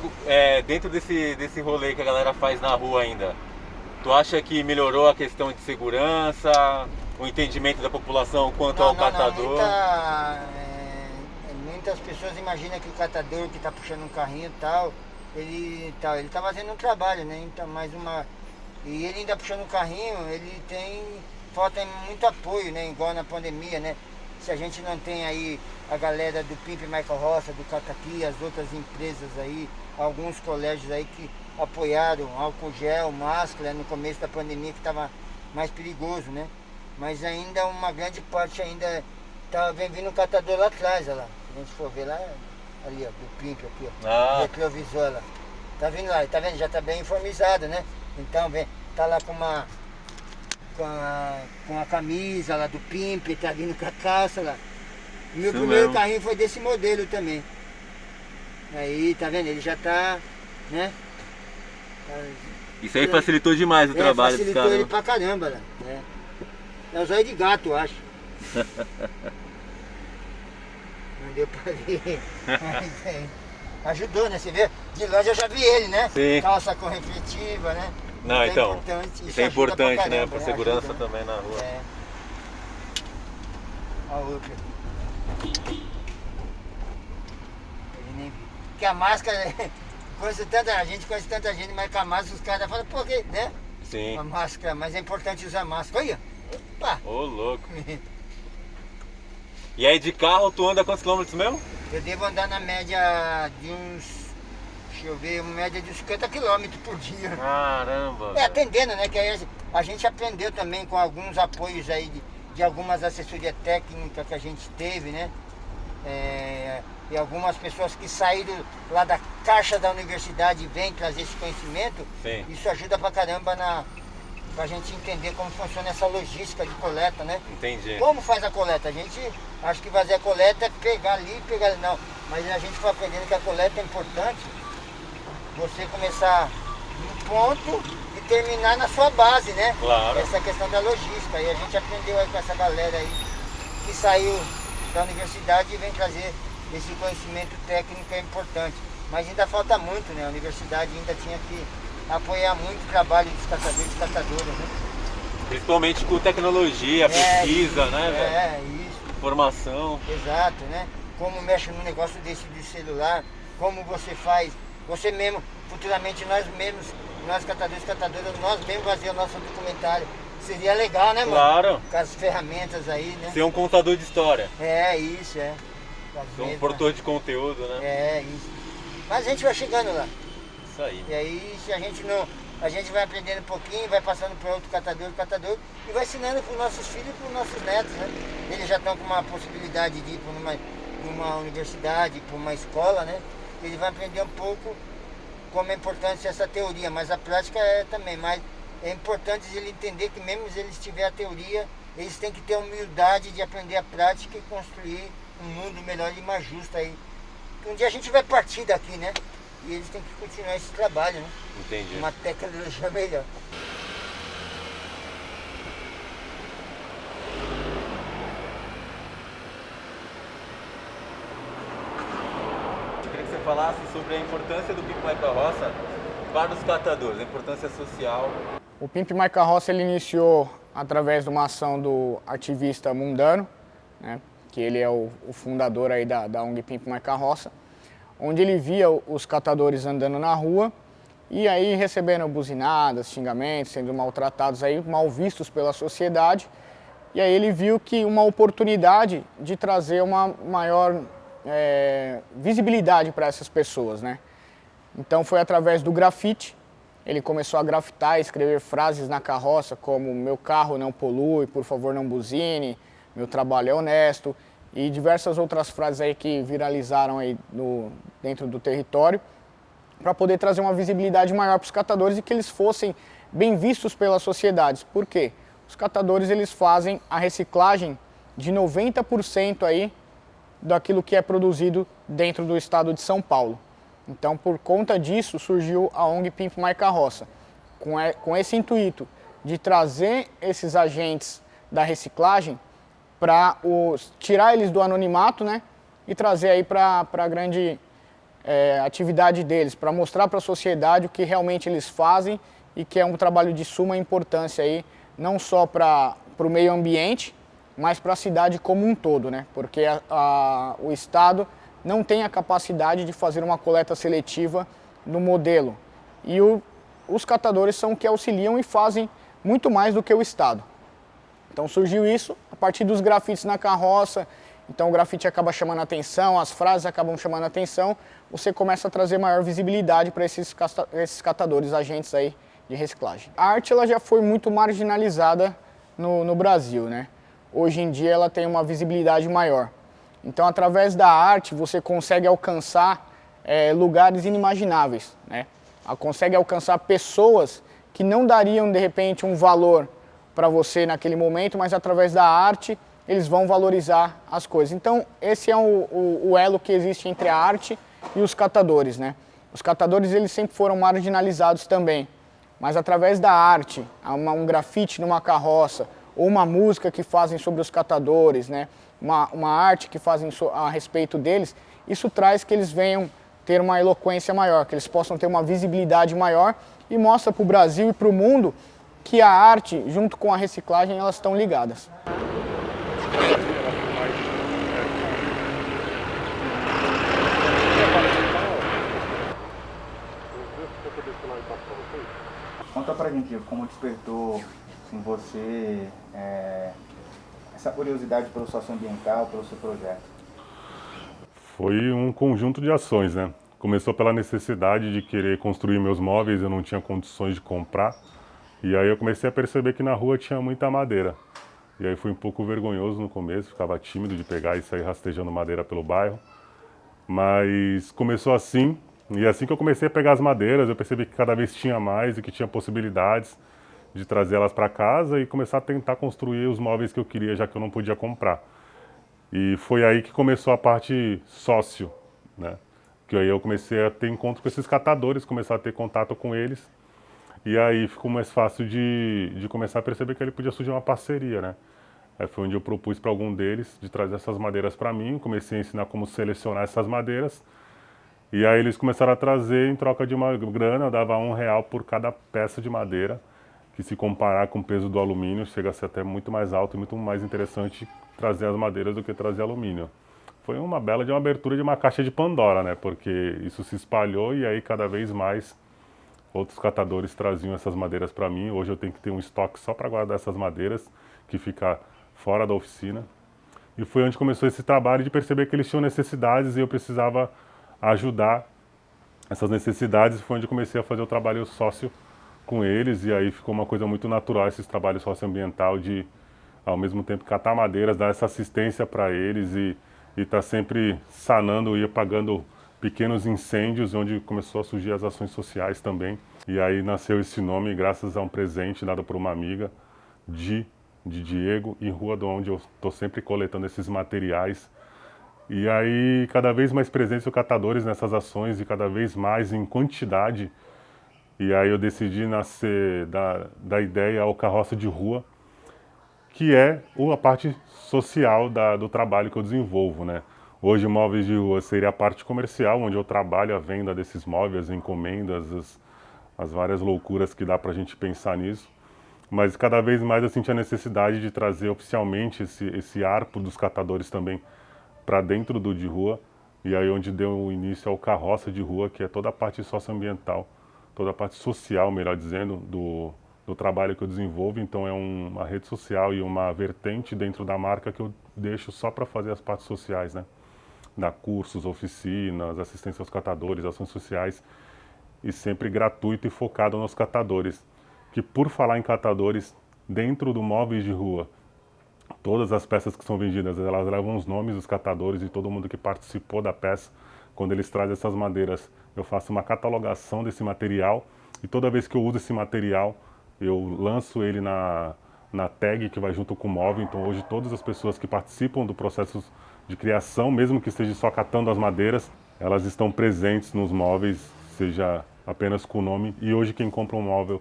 dentro desse rolê que a galera faz na rua ainda, tu acha que melhorou a questão de segurança, o entendimento da população quanto ao catador? Muitas pessoas imaginam que o catador que está puxando um carrinho e tal, ele tá fazendo um trabalho, né? Então, e ele ainda puxando o carrinho, falta muito apoio, né? Igual na pandemia, né? Se a gente não tem aí a galera do Pimp Michael Roça, do Cataqui, as outras empresas aí, alguns colégios aí que apoiaram álcool gel, máscara no começo da pandemia, que estava mais perigoso, né? Mas ainda uma grande parte ainda vem vindo um catador lá atrás, olha lá. Se a gente for ver lá, ali, ó, do Pimp aqui, ó. Retrovisor lá. Tá vindo lá, tá vendo? Já tá bem uniformizado, né? Então tá lá com a camisa lá do Pimp, tá vindo com a calça lá. Meu Isso primeiro mesmo. carrinho foi desse modelo também. Aí, tá vendo? Ele já tá, né? Isso aí facilitou demais o trabalho dos facilitou caras. ele pra caramba, né? É o zóio de gato, eu acho. Não deu pra ver. Mas, ajudou, né? Você vê? De longe eu já vi ele, né? Sim. Calça com refletiva, né? Não, então, importante, isso é ajuda importante, pra caramba, né? Pra segurança ajuda, né? também na rua. É. A outra. Ele nem viu. Porque a máscara, a gente conhece tanta gente, mas com a máscara os caras falam, por quê, né? Sim. A máscara, mas é importante usar máscara. Olha! Opa! Ô, louco. E aí de carro tu anda quantos quilômetros mesmo? Eu devo andar na média de uns, deixa eu ver, uma média de uns 50 km por dia. Caramba. É, atendendo, né? Que aí a gente aprendeu também com alguns apoios aí de algumas assessorias técnicas que a gente teve, né? E algumas pessoas que saíram lá da caixa da universidade e vêm trazer esse conhecimento. Sim. Isso ajuda pra caramba pra gente entender como funciona essa logística de coleta, né? Entendi. Como faz a coleta? A gente acha que fazer a coleta é pegar ali, pegar ali. Não, mas a gente foi aprendendo que a coleta é importante. Você começar no ponto e terminar na sua base, né? Claro. Essa questão da logística. E a gente aprendeu aí com essa galera aí que saiu da universidade e vem trazer esse conhecimento técnico que é importante. Mas ainda falta muito, né? A universidade ainda tinha que apoiar muito o trabalho dos catadores e catadoras, né? Principalmente com tecnologia, pesquisa, isso, né, velho? É, isso. Formação. Exato, né? Como mexe num negócio desse de celular, como você faz, você mesmo, futuramente nós mesmos, nós catadores e catadoras, nós mesmos fazer o nosso documentário. Seria legal, né, mano? Claro. Com as ferramentas aí, né? Ser um contador de história. É, isso, é. Ser um produtor de conteúdo, né? É, isso. Mas a gente vai chegando lá. Isso aí. E aí, se a gente não... A gente vai aprendendo um pouquinho, vai passando para outro catador, e vai ensinando para os nossos filhos e para os nossos netos, né? Eles já estão com uma possibilidade de ir para uma universidade, para uma escola, né? Ele vai aprender um pouco como é importante essa teoria, mas a prática é também. Mas é importante ele entender que mesmo se eles tiverem a teoria, eles têm que ter a humildade de aprender a prática e construir um mundo melhor e mais justo aí. Um dia a gente vai partir daqui, né? E eles têm que continuar esse trabalho, né? Entendi. Uma tecnologia melhor. Eu queria que você falasse sobre a importância do Pimp My Carroça para os catadores, a importância social. O Pimp My Carroça ele iniciou através de uma ação do ativista Mundano, né? Que ele é o fundador aí da ONG Pimp My Carroça, onde ele via os catadores andando na rua e aí recebendo buzinadas, xingamentos, sendo maltratados aí, mal vistos pela sociedade. E aí ele viu que uma oportunidade de trazer uma maior visibilidade para essas pessoas, né? Então foi através do grafite. Ele começou a grafitar, escrever frases na carroça como "meu carro não polui, por favor não buzine", "meu trabalho é honesto", e diversas outras frases aí que viralizaram aí dentro do território, para poder trazer uma visibilidade maior para os catadores e que eles fossem bem vistos pela sociedade. Por quê? Os catadores eles fazem a reciclagem de 90% aí daquilo que é produzido dentro do estado de São Paulo. Então, por conta disso, surgiu a ONG Pimp My Carroça, com esse intuito de trazer esses agentes da reciclagem para tirar eles do anonimato, né, e trazer aí para a grande atividade deles, para mostrar para a sociedade o que realmente eles fazem e que é um trabalho de suma importância aí, não só para o meio ambiente, mas para a cidade como um todo, né, porque o Estado não tem a capacidade de fazer uma coleta seletiva no modelo. E os catadores são que auxiliam e fazem muito mais do que o Estado. Então surgiu isso a partir dos grafites na carroça. Então o grafite acaba chamando a atenção, as frases acabam chamando a atenção, você começa a trazer maior visibilidade para esses catadores, agentes aí de reciclagem. A arte ela já foi muito marginalizada no Brasil, né? Hoje em dia ela tem uma visibilidade maior. Então através da arte você consegue alcançar lugares inimagináveis, né? Consegue alcançar pessoas que não dariam de repente um valor para você naquele momento, mas através da arte eles vão valorizar as coisas. Então, esse é o elo que existe entre a arte e os catadores, né? Os catadores, eles sempre foram marginalizados também, mas através da arte, um grafite numa carroça, ou uma música que fazem sobre os catadores, né? Uma arte que fazem a respeito deles, isso traz que eles venham ter uma eloquência maior, que eles possam ter uma visibilidade maior e mostra para o Brasil e para o mundo que a arte, junto com a reciclagem, elas estão ligadas. Conta pra gente como despertou em você essa curiosidade pelo socioambiental, pelo seu projeto. Foi um conjunto de ações, né? Começou pela necessidade de querer construir meus móveis, eu não tinha condições de comprar. E aí eu comecei a perceber que na rua tinha muita madeira. E aí foi um pouco vergonhoso no começo, ficava tímido de pegar e sair rastejando madeira pelo bairro. Mas começou assim, e assim que eu comecei a pegar as madeiras, eu percebi que cada vez tinha mais e que tinha possibilidades de trazê-las para casa e começar a tentar construir os móveis que eu queria, já que eu não podia comprar. E foi aí que começou a parte sócio, né? Que aí eu comecei a ter encontro com esses catadores, começar a ter contato com eles. E aí ficou mais fácil de começar a perceber que ele podia surgir uma parceria, né? Aí foi onde eu propus para algum deles de trazer essas madeiras para mim, comecei a ensinar como selecionar essas madeiras. E aí eles começaram a trazer em troca de uma grana, eu dava R$1 por cada peça de madeira, que se comparar com o peso do alumínio, chega a ser até muito mais alto e muito mais interessante trazer as madeiras do que trazer alumínio. Foi uma bela de uma abertura de uma caixa de Pandora, né? Porque isso se espalhou e aí cada vez mais outros catadores traziam essas madeiras para mim. Hoje eu tenho que ter um estoque só para guardar essas madeiras, que fica fora da oficina. E foi onde começou esse trabalho de perceber que eles tinham necessidades e eu precisava ajudar essas necessidades. Foi onde comecei a fazer o trabalho sócio com eles e aí ficou uma coisa muito natural esses trabalhos socioambiental de, ao mesmo tempo, catar madeiras, dar essa assistência para eles e tá sempre sanando e apagando pequenos incêndios, onde começou a surgir as ações sociais também. E aí nasceu esse nome graças a um presente dado por uma amiga de Diego, em Rua, de onde eu estou sempre coletando esses materiais. E aí cada vez mais presentes os catadores nessas ações e cada vez mais em quantidade. E aí eu decidi nascer da ideia ao Carroça de Rua, que é a parte social do trabalho que eu desenvolvo, né? Hoje, móveis de rua seria a parte comercial, onde eu trabalho a venda desses móveis, encomendas, as várias loucuras que dá pra gente pensar nisso. Mas cada vez mais eu senti a necessidade de trazer oficialmente esse arco dos catadores também para dentro do de rua. E aí onde deu início ao Carroça de Rua, que é toda a parte socioambiental, toda a parte social, melhor dizendo, do trabalho que eu desenvolvo. Então é uma rede social e uma vertente dentro da marca que eu deixo só para fazer as partes sociais, né? Dar cursos, oficinas, assistência aos catadores, ações sociais, e sempre gratuito e focado nos catadores. Que por falar em catadores, dentro do Móveis de Rua, todas as peças que são vendidas, elas levam os nomes dos catadores e todo mundo que participou da peça. Quando eles trazem essas madeiras, eu faço uma catalogação desse material e toda vez que eu uso esse material, eu lanço ele na tag que vai junto com o móvel. Então hoje todas as pessoas que participam do processo de criação, mesmo que esteja só catando as madeiras, elas estão presentes nos móveis, seja apenas com o nome. E hoje quem compra um móvel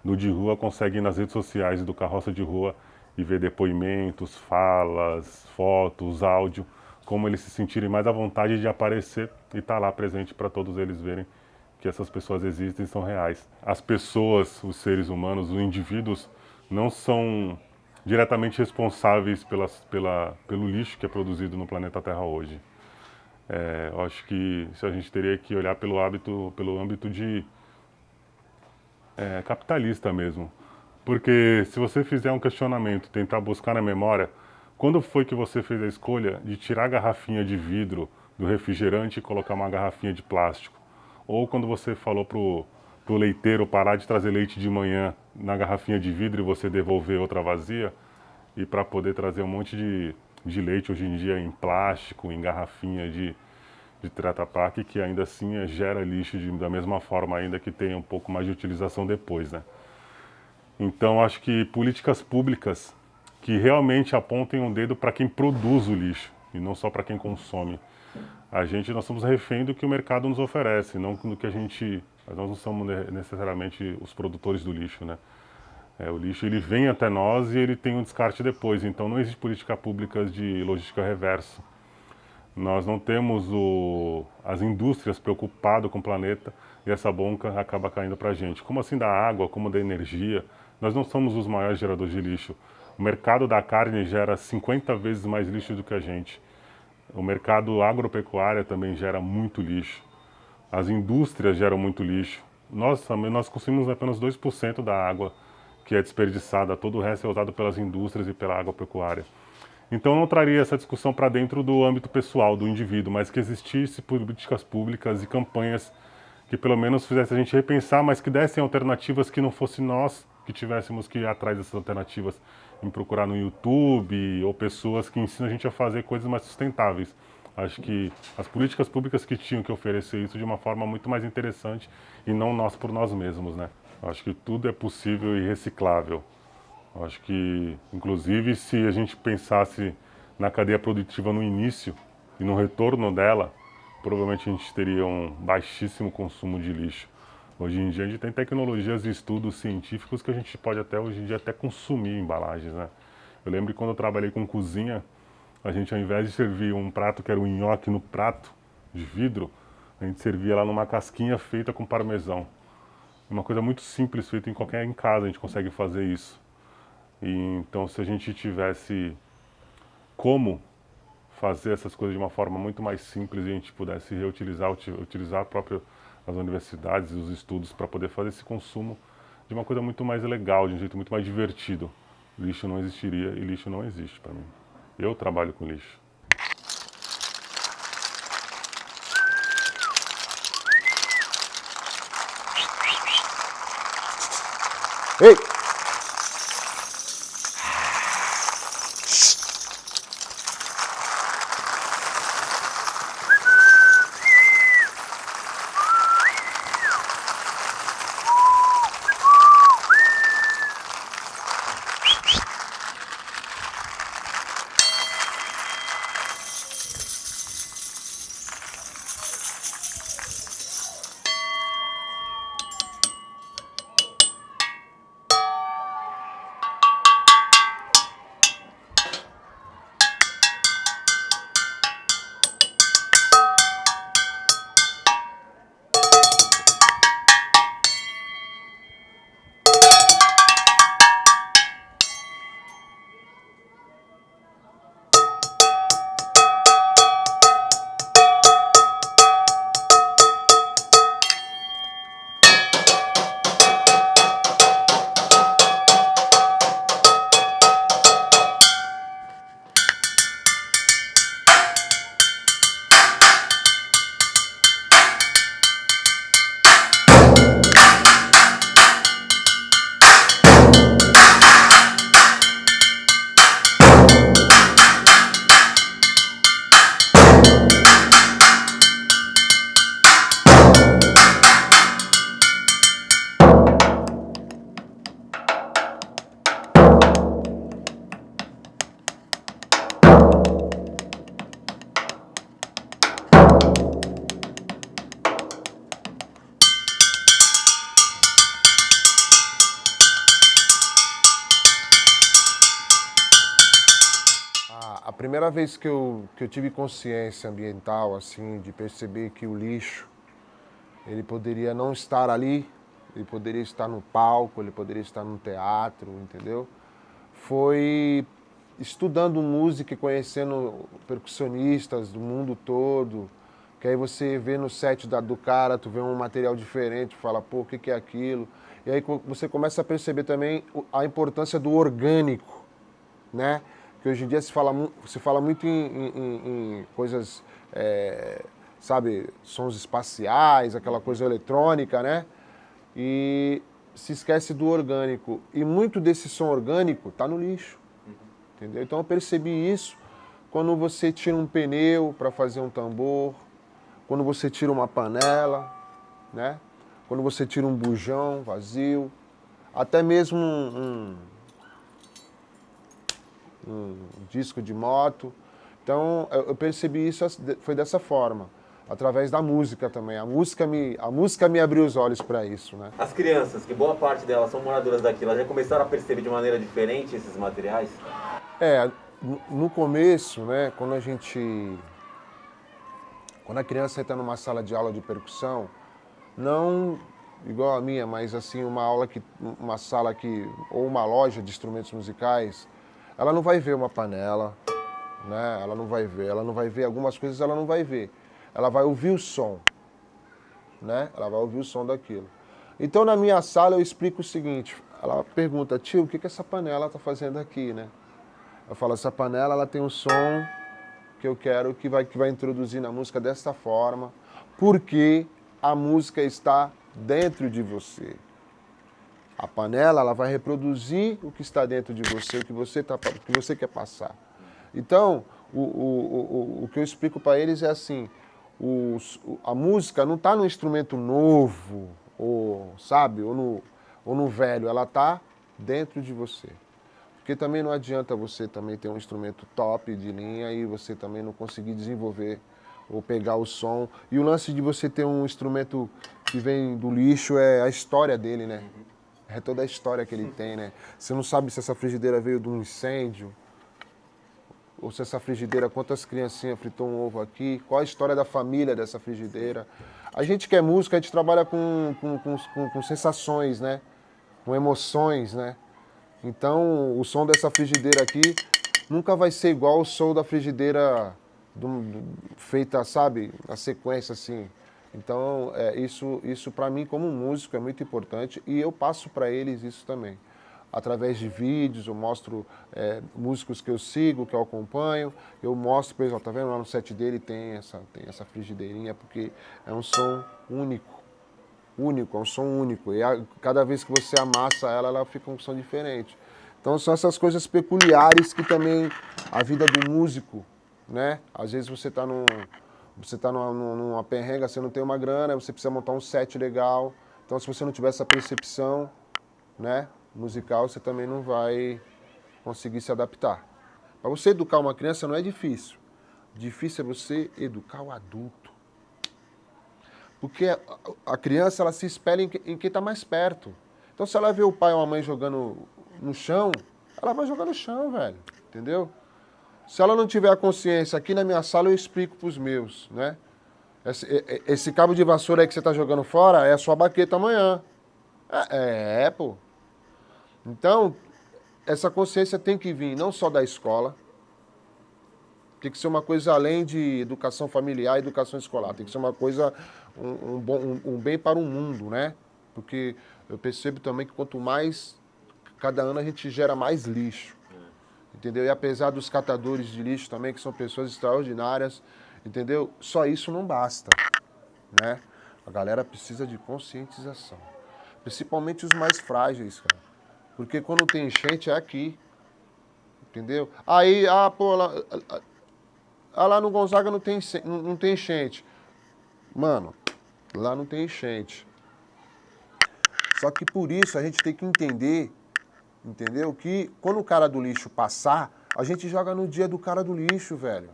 do de rua consegue ir nas redes sociais do Carroça de Rua e ver depoimentos, falas, fotos, áudio, como eles se sentirem mais à vontade de aparecer e estar lá presente para todos eles verem que essas pessoas existem e são reais. As pessoas, os seres humanos, os indivíduos não são diretamente responsáveis pelo lixo que é produzido no planeta Terra hoje. Eu acho que a gente teria que olhar pelo âmbito de capitalista mesmo. Porque se você fizer um questionamento, tentar buscar na memória, quando foi que você fez a escolha de tirar a garrafinha de vidro do refrigerante e colocar uma garrafinha de plástico? Ou quando você falou pro leiteiro parar de trazer leite de manhã na garrafinha de vidro e você devolver outra vazia, e para poder trazer um monte de leite hoje em dia em plástico, em garrafinha de Tetra Pak, que ainda assim gera lixo da mesma forma, ainda que tenha um pouco mais de utilização depois, né? Então acho que políticas públicas que realmente apontem um dedo para quem produz o lixo e não só para quem consome. Nós somos refém do que o mercado nos oferece, não do que nós não somos necessariamente os produtores do lixo, né? O lixo ele vem até nós e ele tem um descarte depois, então não existe política pública de logística reversa. Nós não temos as indústrias preocupadas com o planeta e essa bomba acaba caindo para a gente. Como assim da água, como da energia, nós não somos os maiores geradores de lixo. O mercado da carne gera 50 vezes mais lixo do que a gente. O mercado agropecuário também gera muito lixo. As indústrias geram muito lixo. Nós consumimos apenas 2% da água que é desperdiçada, todo o resto é usado pelas indústrias e pela agropecuária. Então não traria essa discussão para dentro do âmbito pessoal do indivíduo, mas que existisse políticas públicas e campanhas que pelo menos fizessem a gente repensar, mas que dessem alternativas que não fosse nós que tivéssemos que ir atrás dessas alternativas, em procurar no YouTube ou pessoas que ensinam a gente a fazer coisas mais sustentáveis. Acho que as políticas públicas que tinham que oferecer isso de uma forma muito mais interessante e não nós por nós mesmos, né? Acho que tudo é possível e reciclável. Acho que, inclusive, se a gente pensasse na cadeia produtiva no início e no retorno dela, provavelmente a gente teria um baixíssimo consumo de lixo. Hoje em dia a gente tem tecnologias e estudos científicos que a gente pode hoje em dia até consumir embalagens, né? Eu lembro que quando eu trabalhei com cozinha, a gente, ao invés de servir um prato que era um nhoque no prato de vidro, a gente servia lá numa casquinha feita com parmesão. Uma coisa muito simples, feita em casa, a gente consegue fazer isso. Então, se a gente tivesse como fazer essas coisas de uma forma muito mais simples e a gente pudesse reutilizar, utilizar as universidades e os estudos para poder fazer esse consumo de uma coisa muito mais legal, de um jeito muito mais divertido, lixo não existiria e lixo não existe para mim. Eu trabalho com lixo. Ei! A primeira vez que eu tive consciência ambiental, assim, de perceber que o lixo, ele poderia não estar ali, ele poderia estar no palco, ele poderia estar no teatro, entendeu? Foi estudando música e conhecendo percussionistas do mundo todo, que aí você vê no set do cara, tu vê um material diferente, fala, pô, o que é aquilo? E aí você começa a perceber também a importância do orgânico, né? Que hoje em dia se fala muito em coisas, sabe, sons espaciais, aquela coisa eletrônica, né? E se esquece do orgânico. E muito desse som orgânico está no lixo, entendeu? Então eu percebi isso quando você tira um pneu para fazer um tambor, quando você tira uma panela, né? Quando você tira um bujão vazio, até mesmo um disco de moto. Então eu percebi isso, foi dessa forma, através da música também. A música me abriu os olhos para isso, né? As crianças, que boa parte delas são moradoras daqui, elas já começaram a perceber de maneira diferente esses materiais? No começo, né, quando a criança entra numa sala de aula de percussão, não igual a minha, mas assim, uma sala ou uma loja de instrumentos musicais, ela não vai ver uma panela, né? Ela não vai ver algumas coisas, ela não vai ver. Ela vai ouvir o som, né? Ela vai ouvir o som daquilo. Então, na minha sala, eu explico o seguinte, ela pergunta, tio, o que essa panela está fazendo aqui, né? Eu falo, essa panela, ela tem um som que eu quero que vai introduzir na música desta forma, porque a música está dentro de você. A panela, ela vai reproduzir o que está dentro de você, o que você quer passar. Então, o que eu explico para eles é assim, a música não está no instrumento novo, ou no velho, ela está dentro de você. Porque também não adianta você também ter um instrumento top de linha e você também não conseguir desenvolver ou pegar o som. E o lance de você ter um instrumento que vem do lixo é a história dele, né? É toda a história que ele tem, né? Você não sabe se essa frigideira veio de um incêndio, ou se essa frigideira, quantas criancinhas fritou um ovo aqui, qual a história da família dessa frigideira. A gente que é músico, a gente trabalha com sensações, né? Com emoções, né? Então, o som dessa frigideira aqui nunca vai ser igual ao som da frigideira feita, sabe, na sequência, assim. Então, isso para mim, como músico, é muito importante e eu passo para eles isso também. Através de vídeos, eu mostro músicos que eu sigo, que eu acompanho, eu mostro para eles, tá vendo, lá no set dele tem essa frigideirinha, porque é um som único, é um som único. E cada vez que você amassa ela fica um som diferente. Então são essas coisas peculiares que também a vida do músico, né? Às vezes você está numa perrenga, você não tem uma grana, você precisa montar um set legal. Então se você não tiver essa percepção, né, musical, você também não vai conseguir se adaptar. Para você educar uma criança não é difícil. Difícil é você educar o adulto. Porque a criança, ela se espelha em quem está mais perto. Então, se ela vê o pai ou a mãe jogando no chão, ela vai jogar no chão, velho. Entendeu? Se ela não tiver a consciência, aqui na minha sala eu explico para os meus, né? Esse cabo de vassoura aí que você está jogando fora é a sua baqueta amanhã. Pô. Então, essa consciência tem que vir não só da escola, tem que ser uma coisa além de educação familiar e educação escolar. Tem que ser uma coisa, um bem para o mundo, né? Porque eu percebo também que quanto mais, cada ano a gente gera mais lixo. Entendeu? E apesar dos catadores de lixo também, que são pessoas extraordinárias, entendeu? Só isso não basta, né? A galera precisa de conscientização. Principalmente os mais frágeis, cara. Porque quando tem enchente é aqui. Entendeu? Aí, lá no Gonzaga não tem enchente. Mano, lá não tem enchente. Só que por isso a gente tem que entender, entendeu? Que quando o cara do lixo passar, a gente joga no dia do cara do lixo, velho.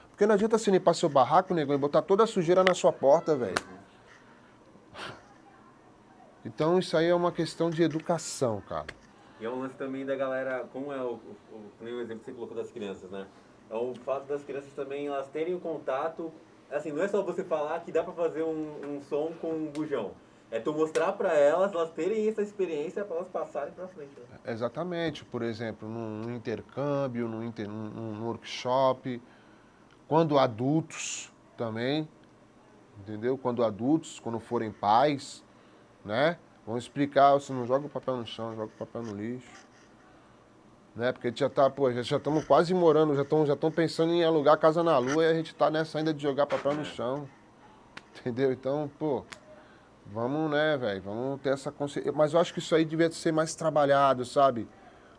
Porque não adianta você limpar seu barraco, negão, e botar toda a sujeira na sua porta, velho. Então isso aí é uma questão de educação, cara. E é um lance também da galera, como é o exemplo que você colocou das crianças, né? É o fato das crianças também, elas terem o contato, assim, não é só você falar que dá pra fazer um som com um bujão. É tu mostrar pra elas terem essa experiência pra elas passarem pra frente. Né? Exatamente. Por exemplo, num intercâmbio, num workshop, quando adultos também, entendeu? Quando forem pais, né? Vão explicar, você não joga o papel no chão, joga o papel no lixo. Né? Porque a gente já estamos quase morando, já estão pensando em alugar casa na lua e a gente está nessa ainda de jogar papel no chão. Entendeu? Então, vamos, né, velho? Vamos ter essa consciência. Mas eu acho que isso aí devia ser mais trabalhado, sabe?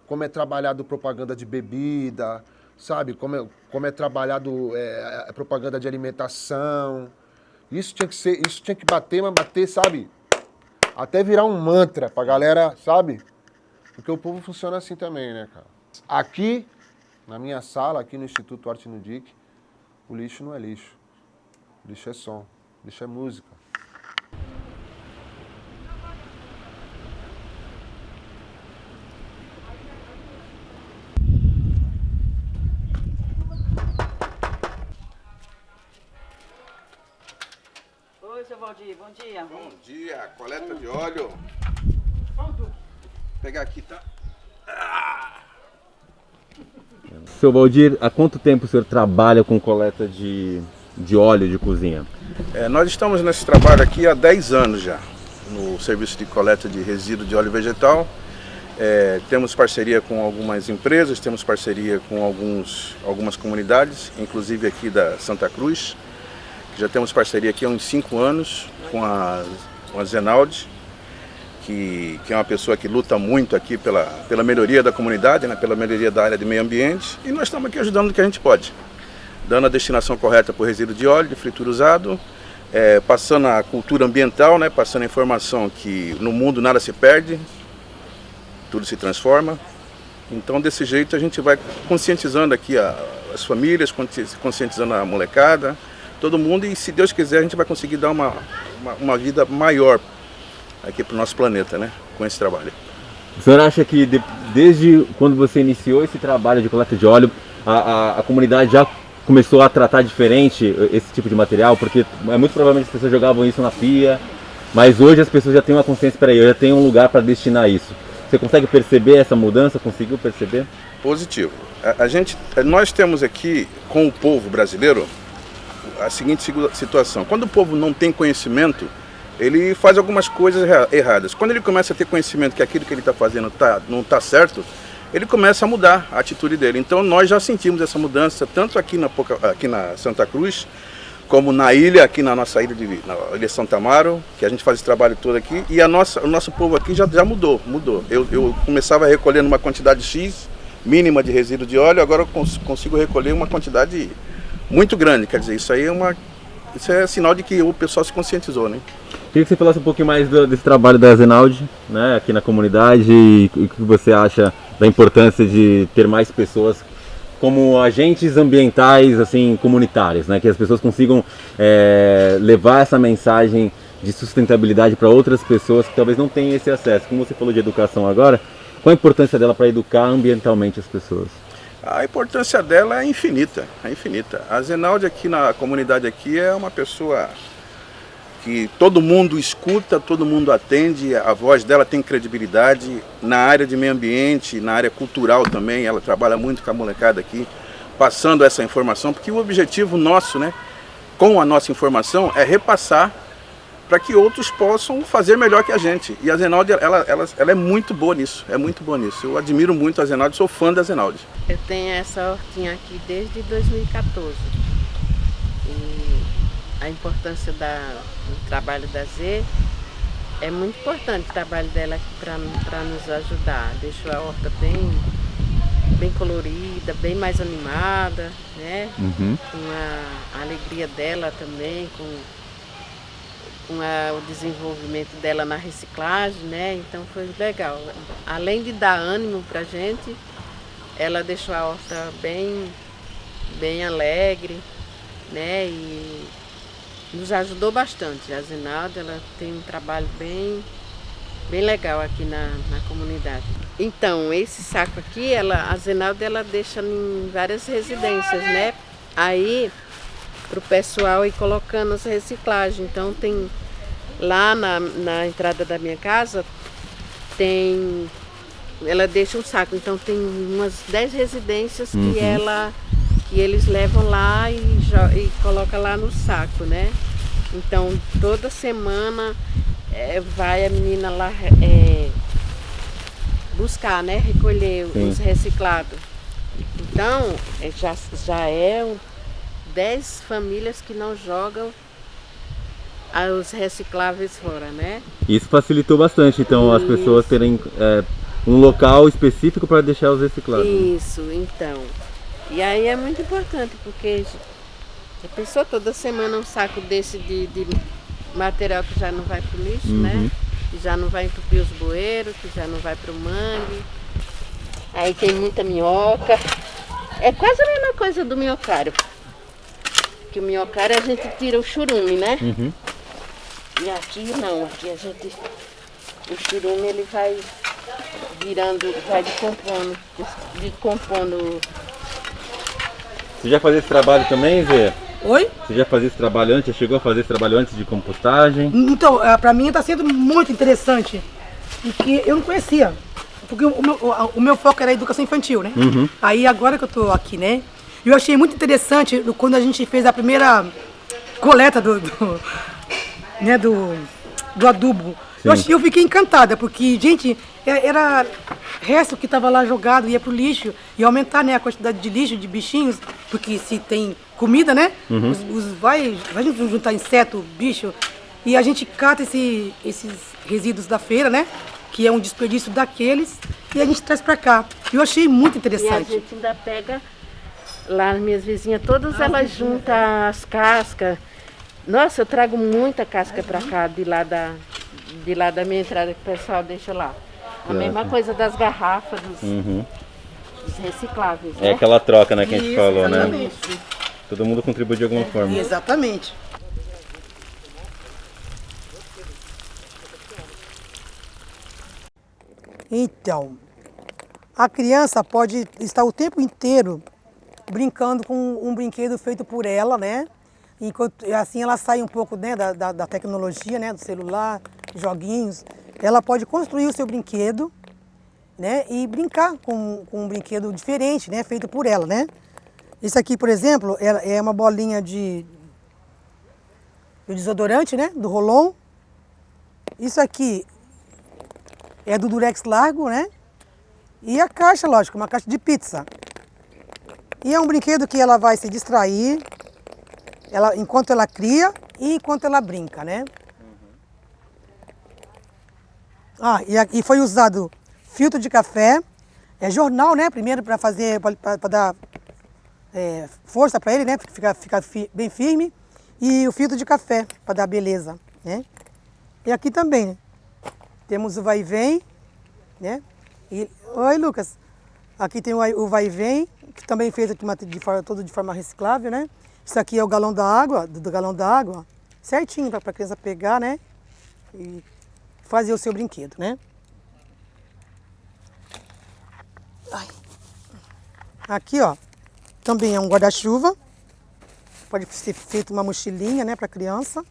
Como é trabalhado propaganda de bebida, sabe? Como é trabalhado propaganda de alimentação. Isso tinha que bater, mas bater, sabe? Até virar um mantra pra galera, sabe? Porque o povo funciona assim também, né, cara? Aqui Na minha sala, aqui no Instituto Arte Nudic, o lixo não é lixo. O lixo é som, o lixo é música. Oi, seu Valdir, bom dia. Bom dia, coleta de óleo. Vou pegar aqui, tá? Seu Valdir, há quanto tempo o senhor trabalha com coleta de óleo de cozinha? Nós estamos nesse trabalho aqui há 10 anos já, no serviço de coleta de resíduo de óleo vegetal. Temos parceria com algumas empresas, temos parceria com algumas comunidades, inclusive aqui da Santa Cruz. Já temos parceria aqui há uns 5 anos com a Zenaldi, que é uma pessoa que luta muito aqui pela melhoria da comunidade, né, pela melhoria da área de meio ambiente, e nós estamos aqui ajudando no que a gente pode, dando a destinação correta para o resíduo de óleo, de fritura usado, passando a cultura ambiental, né, passando a informação que no mundo nada se perde, tudo se transforma. Então desse jeito a gente vai conscientizando aqui as famílias, conscientizando a molecada, todo mundo, e se Deus quiser a gente vai conseguir dar uma vida maior aqui para o nosso planeta, né, com esse trabalho. O senhor acha que desde quando você iniciou esse trabalho de coleta de óleo, a comunidade já começou a tratar diferente esse tipo de material? Porque muito provavelmente as pessoas jogavam isso na pia, mas hoje as pessoas já têm uma consciência, peraí, eu já tenho um lugar para destinar isso. Você consegue perceber essa mudança? Conseguiu perceber? Positivo. Nós temos aqui com o povo brasileiro a seguinte situação: quando o povo não tem conhecimento, ele faz algumas coisas erradas. Quando ele começa a ter conhecimento que aquilo que ele está fazendo não está certo, ele começa a mudar a atitude dele. Então nós já sentimos essa mudança, tanto aqui na Santa Cruz, como na ilha, aqui na nossa ilha na ilha Santa Amaro, que a gente faz esse trabalho todo aqui, e o nosso povo aqui já mudou. Eu começava a recolher numa quantidade X, mínima de resíduo de óleo, agora eu consigo recolher uma quantidade muito grande. Quer dizer, isso é sinal de que o pessoal se conscientizou, né? Queria que você falasse um pouquinho mais desse trabalho da Zenaldi, né, aqui na comunidade, e o que você acha da importância de ter mais pessoas como agentes ambientais, assim, comunitários, né, que as pessoas consigam levar essa mensagem de sustentabilidade para outras pessoas que talvez não tenham esse acesso. Como você falou de educação agora, qual a importância dela para educar ambientalmente as pessoas? A importância dela é infinita, é infinita. A Zenaldi aqui na comunidade aqui é uma pessoa que todo mundo escuta, todo mundo atende, a voz dela tem credibilidade na área de meio ambiente, na área cultural também. Ela trabalha muito com a molecada aqui, passando essa informação, porque o objetivo nosso, né, com a nossa informação, é repassar para que outros possam fazer melhor que a gente. E a Zenaldi, ela é muito boa nisso, Eu admiro muito a Zenaldi, sou fã da Zenaldi. Eu tenho essa hortinha aqui desde 2014. E a importância do trabalho da Zê é muito importante, o trabalho dela aqui para nos ajudar. Deixou a horta bem colorida, bem mais animada, né? Uhum. Com a alegria dela também, com o desenvolvimento dela na reciclagem, né? Então foi legal. Além de dar ânimo pra gente, ela deixou a horta bem alegre, né? E nos ajudou bastante. A Zenaldi, ela tem um trabalho bem legal aqui na comunidade. Então, esse saco aqui, a Zenaldi, ela deixa em várias residências, né? Aí, para o pessoal ir colocando as reciclagens. Então, tem lá na entrada da minha casa, ela deixa um saco. Então, tem umas 10 residências que eles levam lá e colocam lá no saco, né? Então, toda semana vai a menina lá buscar, né? Recolher os reciclados. Então, já é 10 famílias que não jogam os recicláveis fora, né? Isso facilitou bastante, então, as pessoas terem um local específico para deixar os reciclados. Isso, então. E aí é muito importante, porque a pessoa toda semana um saco desse de material que já não vai pro lixo, né? Que já não vai entupir os bueiros, que já não vai pro mangue. Aí tem muita minhoca. É quase a mesma coisa do minhocário. Que o minhocário a gente tira o churume, né? Uhum. E aqui não, aqui a gente... O churume ele vai virando, vai decompondo. Você já fazia esse trabalho também, Zé? Oi? Você já fazia esse trabalho antes? Já chegou a fazer esse trabalho antes de compostagem? Então, pra mim tá sendo muito interessante, porque eu não conhecia. Porque o meu foco era a educação infantil, né? Uhum. Aí agora que eu tô aqui, né? Eu achei muito interessante quando a gente fez a primeira coleta do adubo. Eu fiquei encantada, porque, gente, era resto que tava lá jogado, ia pro lixo, e aumentar, né, a quantidade de lixo, de bichinhos, porque se tem comida, né? Uhum. Vai juntar inseto, bicho, e a gente cata esses resíduos da feira, né? Que é um desperdício daqueles, e a gente traz pra cá. Eu achei muito interessante. E a gente ainda pega, lá as minhas vizinhas, todas elas juntam as cascas. Nossa, eu trago muita casca pra cá, de lá da minha entrada que o pessoal deixa lá. A mesma coisa das garrafas, dos recicláveis, né? É aquela troca, né, que a gente Isso, falou, exatamente. né? Todo mundo contribui de alguma forma. Exatamente. Então, a criança pode estar o tempo inteiro brincando com um brinquedo feito por ela, né? Enquanto, assim ela sai um pouco, né, da tecnologia, né, do celular, joguinhos. Ela pode construir o seu brinquedo, né, e brincar com um brinquedo diferente, né, feito por ela, né? Isso aqui, por exemplo, é uma bolinha de desodorante, né, do Rolon. Isso aqui é do Durex largo, né? E a caixa, lógico, uma caixa de pizza. E é um brinquedo que ela vai se distrair, enquanto ela cria e enquanto ela brinca, né? E foi usado filtro de café, jornal, né? Primeiro para fazer, para dar força para ele, né? Ficar bem firme. E o filtro de café para dar beleza, né? E aqui também, né? Temos o vai e vem, né? Oi, Lucas. Aqui tem o vai e vem, que também feito todo de forma reciclável, né? Isso aqui é o galão da água, do galão da água, certinho para a criança pegar, né? E fazer o seu brinquedo, né? Aqui, ó, também é um guarda-chuva. Pode ser feito uma mochilinha, né, para a criança.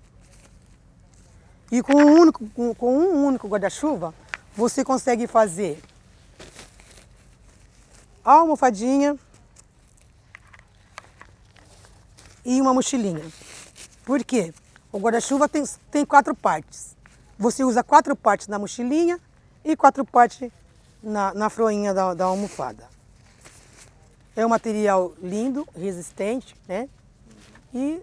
E com um único guarda-chuva, você consegue fazer a almofadinha e uma mochilinha. Por quê? O guarda-chuva tem 4 partes. Você usa 4 partes na mochilinha e 4 partes na froinha da almofada. É um material lindo, resistente, né? E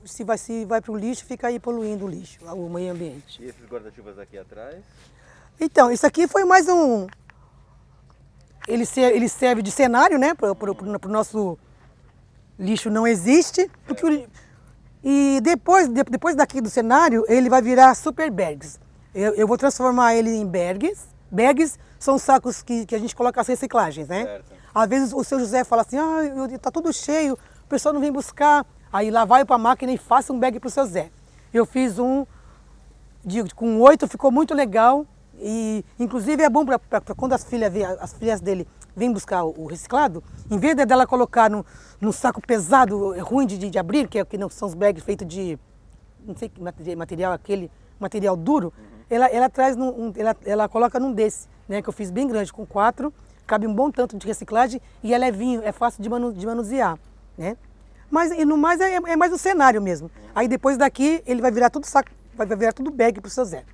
se vai pro lixo, fica aí poluindo o lixo, o meio ambiente. E esses guarda-chuvas aqui atrás? Então, isso aqui foi mais um... Ele serve de cenário, né? Pro nosso lixo não existe. E depois daqui do cenário, ele vai virar super bags. Eu vou transformar ele em bags. Bags são sacos que a gente coloca as reciclagens, né? Certo. Às vezes o seu José fala assim, tá tudo cheio, o pessoal não vem buscar. Aí lá vai para a máquina e faça um bag para o seu Zé. Eu fiz com 8, ficou muito legal. E inclusive é bom para quando as filhas dele vêm buscar o reciclado, em vez dela colocar num saco pesado, ruim de abrir, que não são os bags feitos de, não sei que material, aquele material duro, ela traz ela coloca num desse, né, que eu fiz bem grande, com 4, cabe um bom tanto de reciclagem e é levinho, é fácil de manusear, né? Mas e no mais é mais o cenário mesmo. Aí depois daqui ele vai virar tudo saco, vai virar tudo bag pro seu Zé.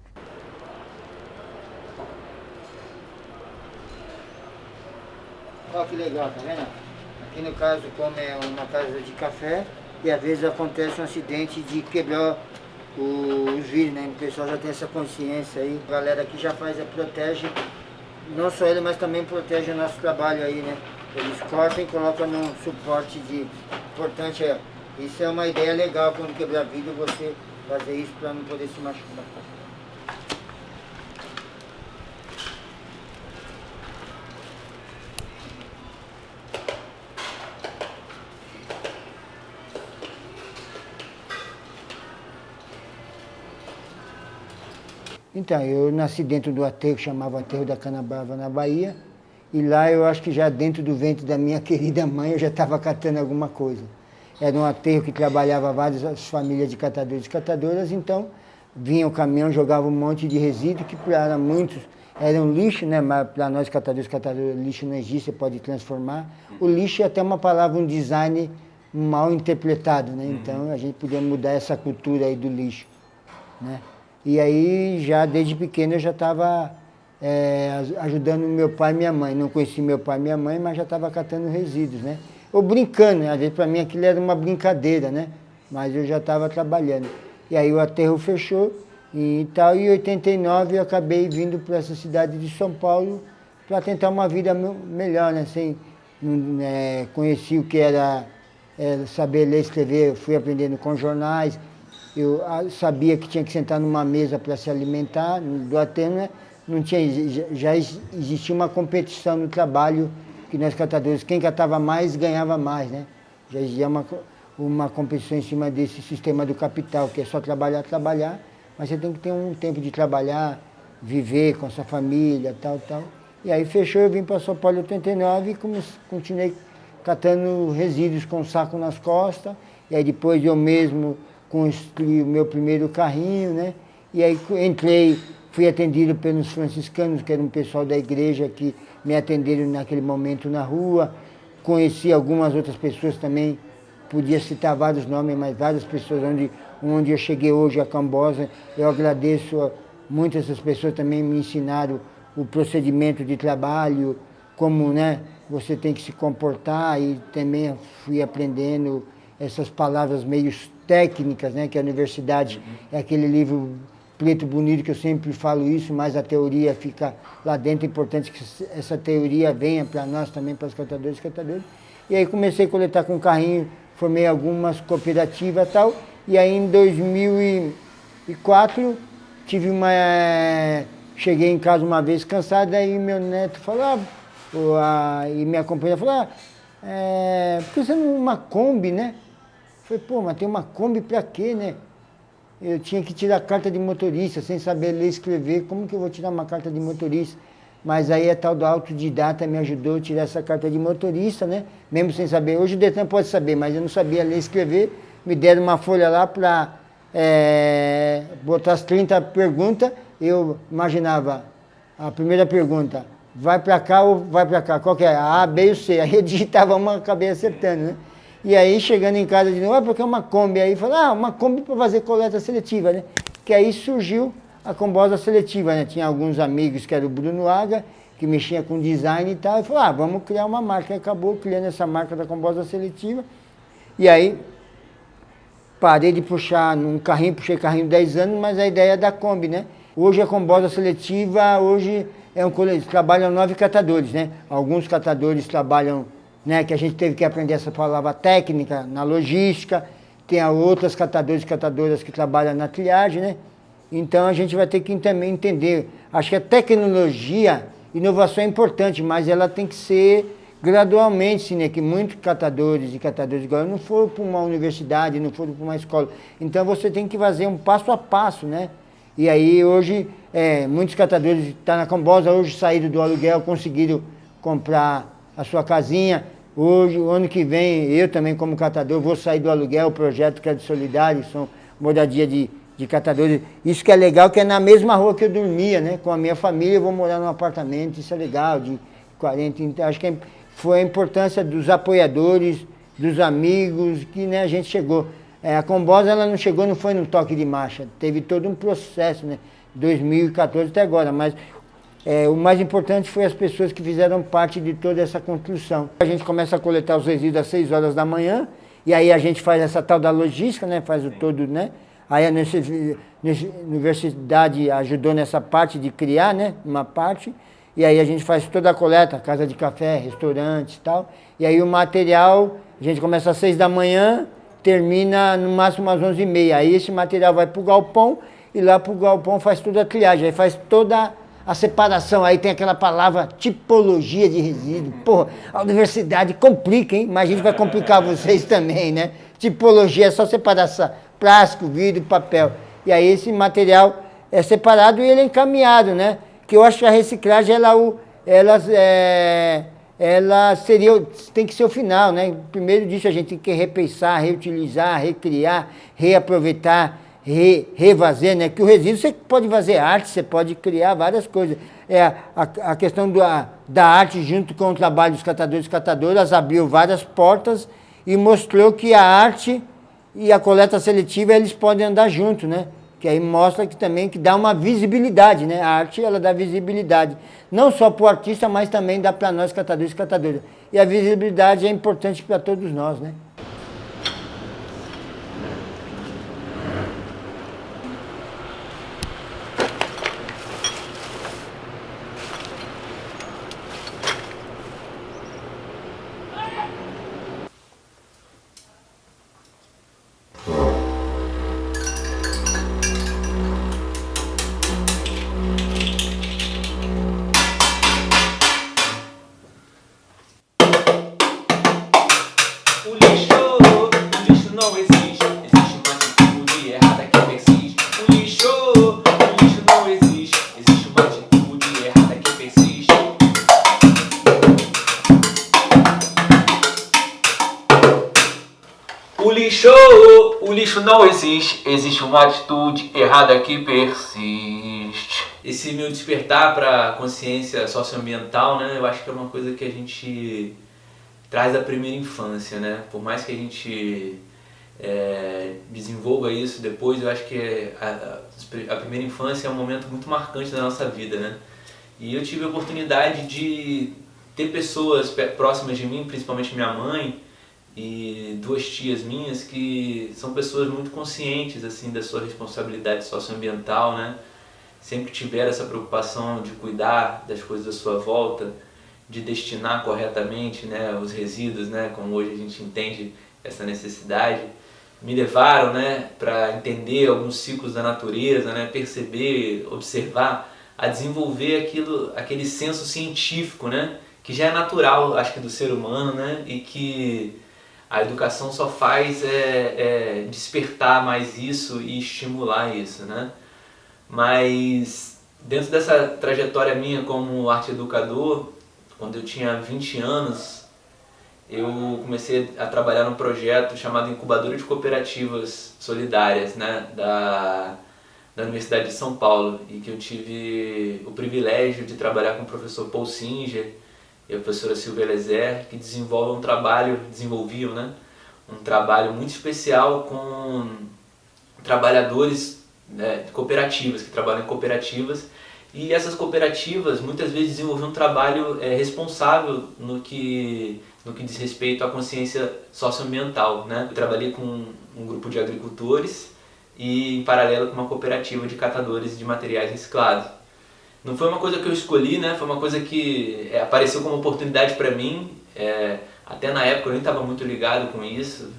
Olha que legal, tá vendo? Aqui no caso, como é uma casa de café, e às vezes acontece um acidente de quebrar os vidros, né? O pessoal já tem essa consciência aí. A galera aqui já protege, não só ele, mas também protege o nosso trabalho aí, né? Eles cortam e colocam num suporte importante. Isso é uma ideia legal quando quebrar vidro, você fazer isso para não poder se machucar. Então, eu nasci dentro do aterro que chamava Aterro da Canabrava, na Bahia, e lá eu acho que já dentro do ventre da minha querida mãe eu já estava catando alguma coisa. Era um aterro que trabalhava várias famílias de catadores e catadoras, então vinha o caminhão, jogava um monte de resíduo, que para muitos eram lixo, né? Mas para nós catadores e catadoras, lixo não existe, você pode transformar. O lixo é até uma palavra, um design mal interpretado, né? Então a gente podia mudar essa cultura aí do lixo, né? E aí, já desde pequeno, eu já estava ajudando meu pai e minha mãe. Não conheci meu pai e minha mãe, mas já estava catando resíduos, né? Ou brincando, né? Às vezes para mim aquilo era uma brincadeira, né? Mas eu já estava trabalhando. E aí o aterro fechou e tal. E em 89 eu acabei vindo para essa cidade de São Paulo para tentar uma vida melhor, né? Conheci o que era saber ler e escrever, fui aprendendo com jornais. Eu sabia que tinha que sentar numa mesa para se alimentar. Do aterro, né? Não tinha, já existia uma competição no trabalho, que nós catadores, quem catava mais ganhava mais, né? Já existia uma competição em cima desse sistema do capital, que é só trabalhar, mas você tem que ter um tempo de trabalhar, viver com a sua família, tal. E aí fechou, eu vim para São Paulo em 89 e continuei catando resíduos com um saco nas costas, e aí depois eu mesmo construí o meu primeiro carrinho, né? E aí fui atendido pelos franciscanos, que era um pessoal da igreja que me atenderam naquele momento na rua. Conheci algumas outras pessoas também, podia citar vários nomes, mas várias pessoas onde eu cheguei hoje, a Cambosa. Eu agradeço muito essas pessoas, também me ensinaram o procedimento de trabalho, como, né, você tem que se comportar, e também fui aprendendo essas palavras meio técnicas, né, que a universidade é aquele livro preto bonito que eu sempre falo isso, mas a teoria fica lá dentro. É importante que essa teoria venha para nós também, para os catadores e catadoras. E aí comecei a coletar com carrinho, formei algumas cooperativas e tal, e aí em 2004 cheguei em casa uma vez cansado, aí meu neto falou, e minha companheira falou, por que você não uma Kombi, né? Eu falei, mas tem uma Kombi para quê, né? Eu tinha que tirar carta de motorista, sem saber ler e escrever, como que eu vou tirar uma carta de motorista? Mas aí a tal do autodidata me ajudou a tirar essa carta de motorista, né? Mesmo sem saber. Hoje o Detran pode saber, mas eu não sabia ler e escrever. Me deram uma folha lá para botar as 30 perguntas. Eu imaginava a primeira pergunta, vai para cá ou vai para cá? Qual que é? A, B e o C. Aí eu digitava uma, acabei acertando, né? E aí, chegando em casa de novo, porque é uma Kombi. Aí falei, uma Kombi para fazer coleta seletiva, né? Que aí surgiu a Combosa Seletiva, né? Tinha alguns amigos, que era o Bruno Aga, que mexia com design e tal. E falou, vamos criar uma marca. E acabou criando essa marca da Combosa Seletiva. E aí, parei de puxar num carrinho, puxei carrinho 10 anos, mas a ideia é da Kombi, né? Hoje a Combosa Seletiva, hoje trabalham 9 catadores, né? Alguns catadores trabalham, né, que a gente teve que aprender essa palavra técnica na logística, tem outras catadores e catadoras que trabalham na triagem, né? Então a gente vai ter que também entender. Acho que a tecnologia, inovação é importante, mas ela tem que ser gradualmente, sim, né? Que muitos catadores e catadoras igual não foram para uma universidade, não foram para uma escola. Então você tem que fazer um passo a passo, né? E aí hoje, muitos catadores estão na Combosa, hoje saíram do aluguel, conseguiram comprar a sua casinha. Hoje, o ano que vem, eu também como catador vou sair do aluguel, o projeto Crédito Solidário, são moradia de catadores. Isso que é legal, que é na mesma rua que eu dormia, né? Com a minha família, eu vou morar num apartamento, isso é legal, de 40. Então, acho que foi a importância dos apoiadores, dos amigos, que, né, a gente chegou. A Combosa, ela não chegou, não foi num toque de marcha, teve todo um processo, né? 2014 até agora, mas o mais importante foi as pessoas que fizeram parte de toda essa construção. A gente começa a coletar os resíduos às 6 horas da manhã, e aí a gente faz essa tal da logística, né? Faz o todo, né? Aí a universidade ajudou nessa parte de criar, né? Uma parte, e aí a gente faz toda a coleta, casa de café, restaurantes e tal. E aí o material, a gente começa às 6 da manhã, termina no máximo às 11h30. Aí esse material vai para o galpão, e lá para o galpão faz toda a triagem, aí faz toda a separação. Aí tem aquela palavra tipologia de resíduo. Pô, a universidade complica, hein? Mas a gente vai complicar vocês também, né? Tipologia é só separação, plástico, vidro, papel. E aí esse material é separado e ele é encaminhado, né? Que eu acho que a reciclagem, ela seria, tem que ser o final, né? Primeiro disso a gente tem que repensar, reutilizar, recriar, reaproveitar, refazer, né? Que o resíduo você pode fazer arte, você pode criar várias coisas. A questão da arte junto com o trabalho dos catadores e catadoras abriu várias portas e mostrou que a arte e a coleta seletiva eles podem andar juntos, né? Que aí mostra que também que dá uma visibilidade, né? A arte ela dá visibilidade, não só para o artista, mas também dá para nós catadores e catadoras. E a visibilidade é importante para todos nós, né? O lixo não existe, existe uma atitude errada que persiste. Esse meu despertar para a consciência socioambiental, né, eu acho que é uma coisa que a gente traz da primeira infância, né? Por mais que a gente desenvolva isso depois, eu acho que a primeira infância é um momento muito marcante da nossa vida, né? E eu tive a oportunidade de ter pessoas próximas de mim, principalmente minha mãe, e 2 tias minhas que são pessoas muito conscientes assim da sua responsabilidade socioambiental, né? Sempre tiveram essa preocupação de cuidar das coisas à sua volta, de destinar corretamente, né, os resíduos, né, como hoje a gente entende essa necessidade. Me levaram, né, para entender alguns ciclos da natureza, né, perceber, observar, a desenvolver aquele senso científico, né, que já é natural, acho que do ser humano, né, e que a educação só faz despertar mais isso e estimular isso, né? Mas dentro dessa trajetória minha como arte educador, quando eu tinha 20 anos, eu comecei a trabalhar num projeto chamado Incubadora de Cooperativas Solidárias, né? da Universidade de São Paulo, e que eu tive o privilégio de trabalhar com o professor Paul Singer e a professora Silvia Lezer, que desenvolviam, né, um trabalho muito especial com trabalhadores, né, de cooperativas, que trabalham em cooperativas, e essas cooperativas muitas vezes desenvolviam um trabalho responsável no que diz respeito à consciência socioambiental, né? Eu trabalhei com um grupo de agricultores e em paralelo com uma cooperativa de catadores de materiais reciclados. Não foi uma coisa que eu escolhi, né? Foi uma coisa que apareceu como oportunidade para mim. Até na época eu nem estava muito ligado com isso,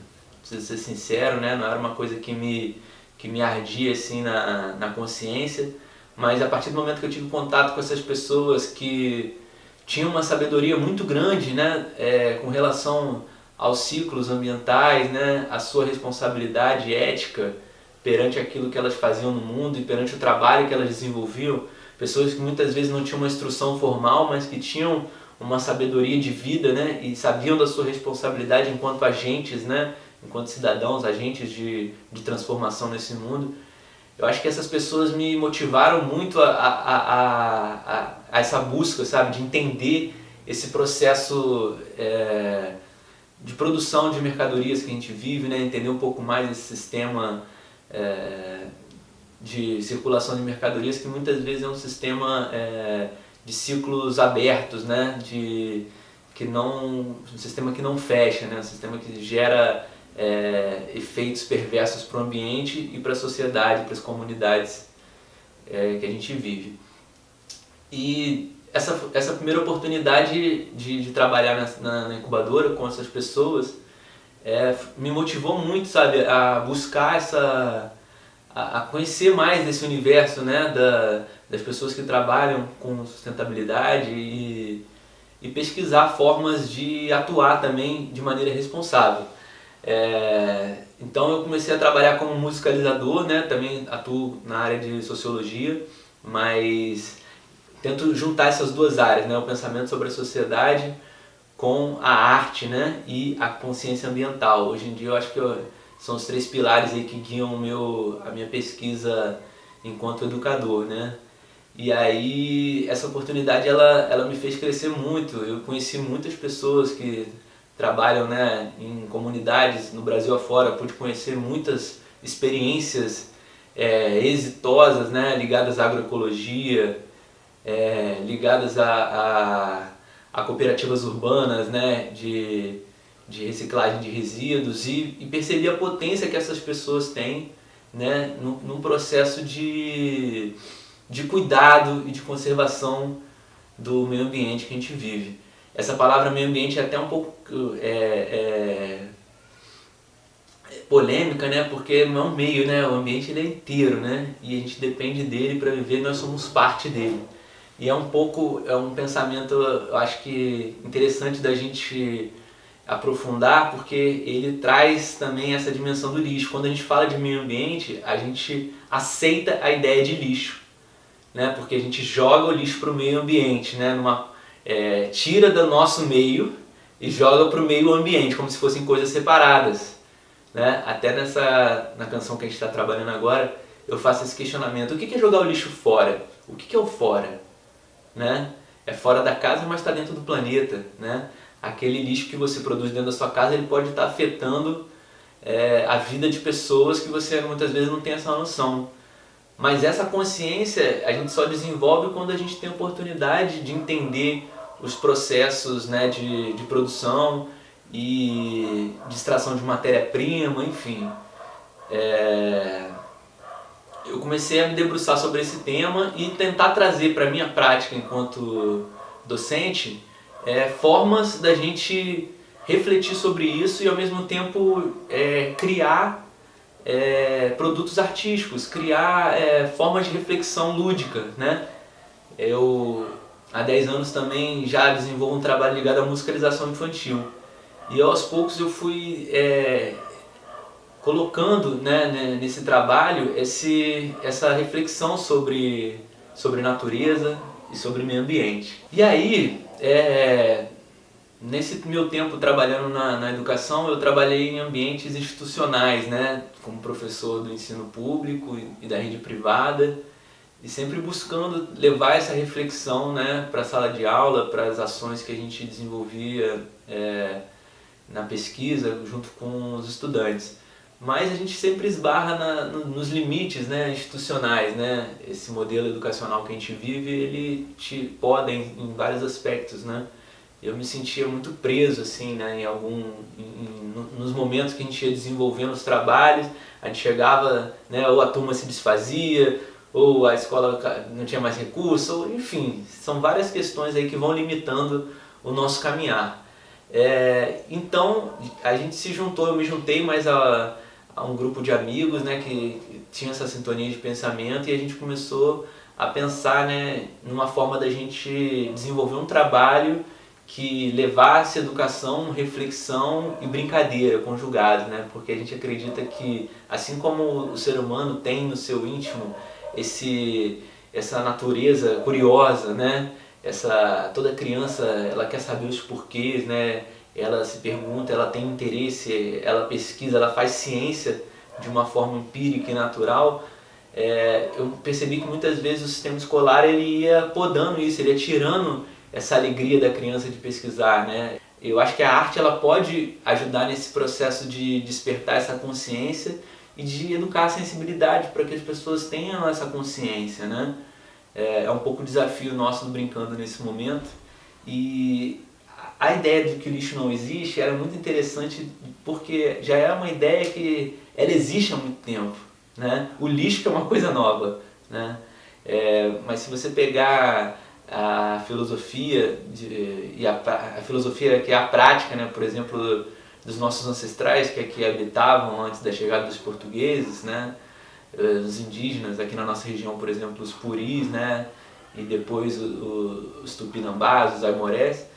preciso ser sincero, né? Não era uma coisa que me ardia assim na consciência. Mas a partir do momento que eu tive contato com essas pessoas que tinham uma sabedoria muito grande, né? Com relação aos ciclos ambientais, né? A sua responsabilidade ética perante aquilo que elas faziam no mundo e perante o trabalho que elas desenvolviam. Pessoas que muitas vezes não tinham uma instrução formal, mas que tinham uma sabedoria de vida, né? E sabiam da sua responsabilidade enquanto agentes, né? Enquanto cidadãos, agentes de transformação nesse mundo. Eu acho que essas pessoas me motivaram muito a essa busca, sabe? De entender esse processo de produção de mercadorias que a gente vive, né? Entender um pouco mais esse sistema de circulação de mercadorias, que muitas vezes é um sistema de ciclos abertos, né? Um sistema que não fecha, né? Um sistema que gera efeitos perversos para o ambiente e para a sociedade, para as comunidades que a gente vive. E essa primeira oportunidade de trabalhar na incubadora com essas pessoas me motivou muito, sabe, a buscar a conhecer mais desse universo, né, das pessoas que trabalham com sustentabilidade e pesquisar formas de atuar também de maneira responsável. Então eu comecei a trabalhar como musicalizador, né? Também atuo na área de sociologia, mas tento juntar essas duas áreas, né? O pensamento sobre a sociedade com a arte, né? E a consciência ambiental. Hoje em dia eu acho que são os 3 pilares aí que guiam a minha pesquisa enquanto educador, né? E aí essa oportunidade ela me fez crescer muito. Eu conheci muitas pessoas que trabalham, né, em comunidades no Brasil afora, pude conhecer muitas experiências exitosas, né, ligadas à agroecologia, ligadas a cooperativas urbanas, né, de reciclagem de resíduos e percebi a potência que essas pessoas têm, né, num processo de cuidado e de conservação do meio ambiente que a gente vive. Essa palavra meio ambiente é até um pouco polêmica, né? Porque não é um meio, né? O ambiente ele é inteiro, né? E a gente depende dele para viver, nós somos parte dele. E é um pensamento, eu acho que interessante da gente aprofundar, porque ele traz também essa dimensão do lixo. Quando a gente fala de meio ambiente, a gente aceita a ideia de lixo, né? Porque a gente joga o lixo para o meio ambiente, né? Tira do nosso meio e joga para o meio ambiente, como se fossem coisas separadas, né? Até na canção que a gente está trabalhando agora, eu faço esse questionamento. O que é jogar o lixo fora? O que é o fora? Né? É fora da casa, mas está dentro do planeta, né? Aquele lixo que você produz dentro da sua casa, ele pode estar afetando a vida de pessoas que você muitas vezes não tem essa noção. Mas essa consciência a gente só desenvolve quando a gente tem a oportunidade de entender os processos, né, de produção e de extração de matéria-prima, enfim. Eu comecei a me debruçar sobre esse tema e tentar trazer para a minha prática enquanto docente formas da gente refletir sobre isso e ao mesmo tempo criar produtos artísticos, criar formas de reflexão lúdica, né? Eu há 10 anos também já desenvolvo um trabalho ligado à musicalização infantil e aos poucos eu fui colocando, né, nesse trabalho essa reflexão sobre natureza e sobre meio ambiente. E aí, nesse meu tempo trabalhando na educação, eu trabalhei em ambientes institucionais, né, como professor do ensino público e da rede privada, e sempre buscando levar essa reflexão, né, para a sala de aula, para as ações que a gente desenvolvia na pesquisa junto com os estudantes. Mas a gente sempre esbarra nos limites, né, institucionais, né? Esse modelo educacional que a gente vive, ele te poda em vários aspectos, né? Eu me sentia muito preso, assim, né, nos momentos que a gente ia desenvolvendo os trabalhos, a gente chegava, né, ou a turma se desfazia, ou a escola não tinha mais recurso, ou, enfim, são várias questões aí que vão limitando o nosso caminhar. Então, a gente se juntou, eu me juntei mais a um grupo de amigos, né, que tinha essa sintonia de pensamento e a gente começou a pensar, né, numa forma da gente desenvolver um trabalho que levasse educação, reflexão e brincadeira conjugados, né, porque a gente acredita que assim como o ser humano tem no seu íntimo essa natureza curiosa, né, toda criança ela quer saber os porquês, né, ela se pergunta, ela tem interesse, ela pesquisa, ela faz ciência de uma forma empírica e natural. Eu percebi que muitas vezes o sistema escolar ele ia podando isso, ele ia tirando essa alegria da criança de pesquisar, né? Eu acho que a arte ela pode ajudar nesse processo de despertar essa consciência e de educar a sensibilidade para que as pessoas tenham essa consciência, né? É um pouco o desafio nosso do Brincando nesse momento. E a ideia de que o lixo não existe era muito interessante porque já é uma ideia que ela existe há muito tempo, né? O lixo que é uma coisa nova, né? Mas se você pegar a filosofia a filosofia que é a prática, né? Por exemplo, dos nossos ancestrais que aqui habitavam antes da chegada dos portugueses, né? Os indígenas aqui na nossa região, por exemplo, os puris, né? E depois os tupinambás, os aimorés,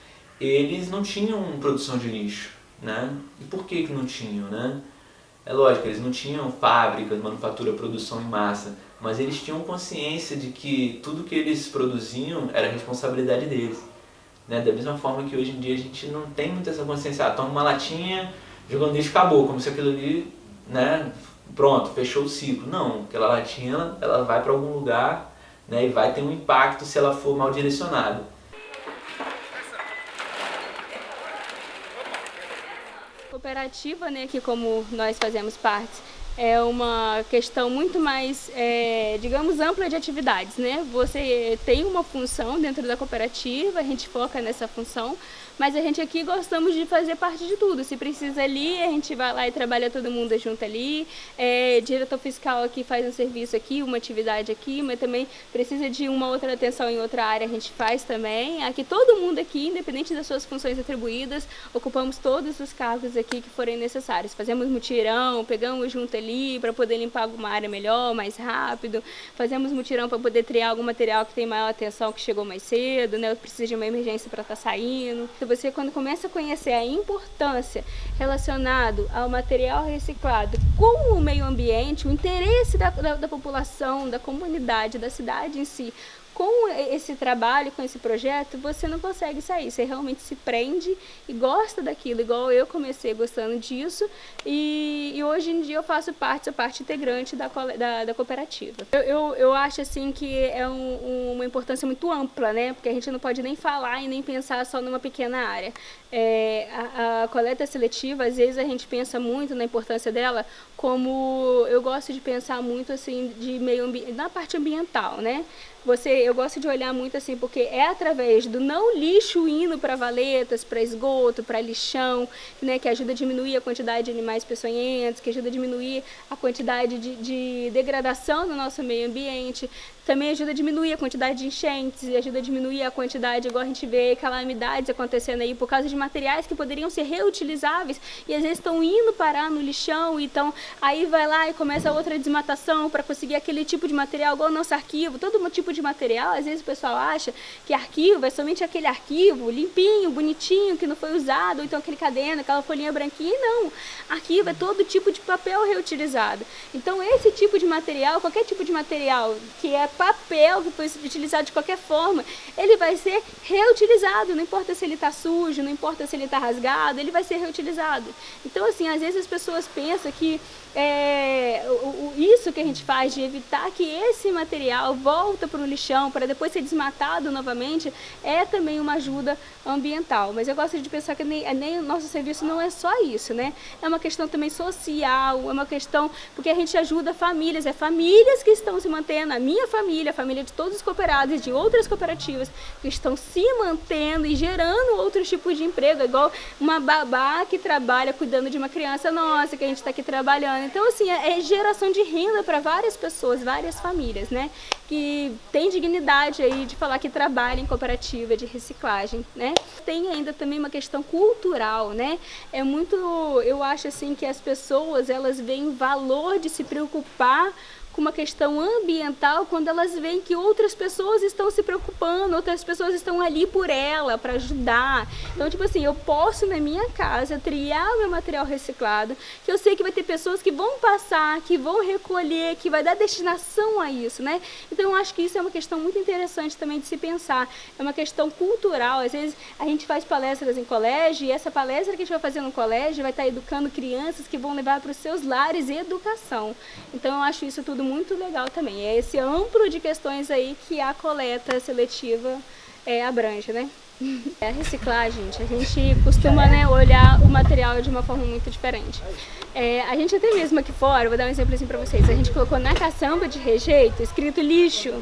eles não tinham produção de lixo, né? E por que não tinham, né? É lógico, eles não tinham fábricas, manufatura, produção em massa, mas eles tinham consciência de que tudo que eles produziam era responsabilidade deles, né? Da mesma forma que hoje em dia a gente não tem muito essa consciência, toma uma latinha, jogando lixo, acabou, como se aquilo ali, né? Pronto, fechou o ciclo. Não, aquela latinha ela vai para algum lugar, né? E vai ter um impacto se ela for mal direcionada. Cooperativa, né, que como nós fazemos parte, é uma questão muito mais, digamos, ampla de atividades, né? Você tem uma função dentro da cooperativa, a gente foca nessa função, mas a gente aqui gostamos de fazer parte de tudo. Se precisa ali, a gente vai lá e trabalha todo mundo junto ali. Diretor fiscal aqui faz um serviço aqui, uma atividade aqui, mas também precisa de uma outra atenção em outra área, a gente faz também. Aqui todo mundo aqui, independente das suas funções atribuídas, ocupamos todos os cargos aqui que forem necessários. Fazemos mutirão, pegamos junto ali para poder limpar alguma área melhor, mais rápido. Fazemos mutirão para poder triar algum material que tem maior atenção, que chegou mais cedo, né? Precisa de uma emergência para estar saindo. Você, quando começa a conhecer a importância relacionada ao material reciclado com o meio ambiente, o interesse da população, da comunidade, da cidade em si, com esse trabalho, com esse projeto, você não consegue sair, você realmente se prende e gosta daquilo, igual eu comecei gostando disso e hoje em dia eu faço parte, sou parte integrante da cooperativa. Eu acho assim que é uma importância muito ampla, né? Porque a gente não pode nem falar e nem pensar só numa pequena área. A coleta seletiva, às vezes a gente pensa muito na importância dela, como eu gosto de pensar muito assim de meio ambiente, na parte ambiental, né? Eu gosto de olhar muito assim, porque é através do não lixo indo para valetas, para esgoto, para lixão, né, que ajuda a diminuir a quantidade de animais peçonhentos, que ajuda a diminuir a quantidade de degradação no nosso meio ambiente. Também ajuda a diminuir a quantidade de enchentes, e ajuda a diminuir a quantidade, igual a gente vê, calamidades acontecendo aí por causa de materiais que poderiam ser reutilizáveis e às vezes estão indo parar no lixão, então aí vai lá e começa outra desmatação para conseguir aquele tipo de material, igual o nosso arquivo, todo tipo de material. Às vezes o pessoal acha que arquivo é somente aquele arquivo limpinho, bonitinho, que não foi usado, ou então aquele caderno, aquela folhinha branquinha, e não. Arquivo é todo tipo de papel reutilizado. Então esse tipo de material, qualquer tipo de material que é papel, que foi utilizado de qualquer forma, ele vai ser reutilizado, não importa se ele está sujo, não importa se ele está rasgado, ele vai ser reutilizado. Então assim, às vezes as pessoas pensam que isso que a gente faz de evitar que esse material volta para o lixão para depois ser desmatado novamente é também uma ajuda ambiental. Mas eu gosto de pensar que nem o nosso serviço não é só isso, né? É uma questão também social, é uma questão porque a gente ajuda famílias, famílias que estão se mantendo, a minha família, a família de todos os cooperados e de outras cooperativas que estão se mantendo e gerando outros tipos de emprego, igual uma babá que trabalha cuidando de uma criança nossa, que a gente está aqui trabalhando. Então, assim, é geração de renda para várias pessoas, várias famílias, né? Que tem dignidade aí de falar que trabalha em cooperativa de reciclagem, né? Tem ainda também uma questão cultural, né? Eu acho assim que as pessoas, elas veem valor de se preocupar com uma questão ambiental quando elas veem que outras pessoas estão se preocupando, outras pessoas estão ali por ela, para ajudar. Então, tipo assim, eu posso na minha casa triar o meu material reciclado, que eu sei que vai ter pessoas que vão passar, que vão recolher, que vai dar destinação a isso, né? Então, eu acho que isso é uma questão muito interessante também de se pensar. É uma questão cultural. Às vezes, a gente faz palestras em colégio e essa palestra que a gente vai fazer no colégio vai estar educando crianças que vão levar para os seus lares educação. Então, eu acho isso tudo muito legal também. É esse amplo de questões aí que a coleta seletiva abrange, né? A reciclagem, gente, a gente costuma, né, olhar o material de uma forma muito diferente. A gente até mesmo aqui fora, vou dar um exemplo assim pra vocês, a gente colocou na caçamba de rejeito escrito lixo,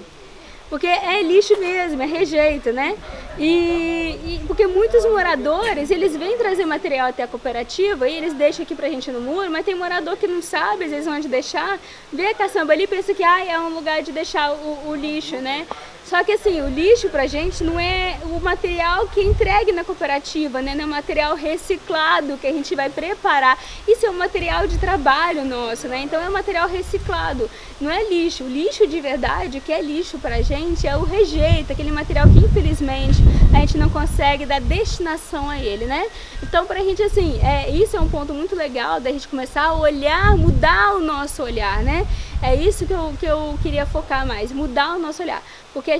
porque é lixo mesmo, é rejeito, né? E porque muitos moradores, eles vêm trazer material até a cooperativa e eles deixam aqui pra gente no muro, mas tem morador que não sabe, às vezes, onde deixar, vê a caçamba ali e pensa que é um lugar de deixar o lixo, né? Só que assim, o lixo pra gente não é o material que é entregue na cooperativa, né? Não é o material reciclado que a gente vai preparar. Isso é um material de trabalho nosso, né? Então é um material reciclado, não é lixo. O lixo de verdade, o que é lixo pra gente é o rejeito, aquele material que infelizmente a gente não consegue dar destinação a ele, né? Então pra gente assim, isso é um ponto muito legal da gente começar a olhar, mudar o nosso olhar, né? É isso que eu queria focar mais, mudar o nosso olhar. Porque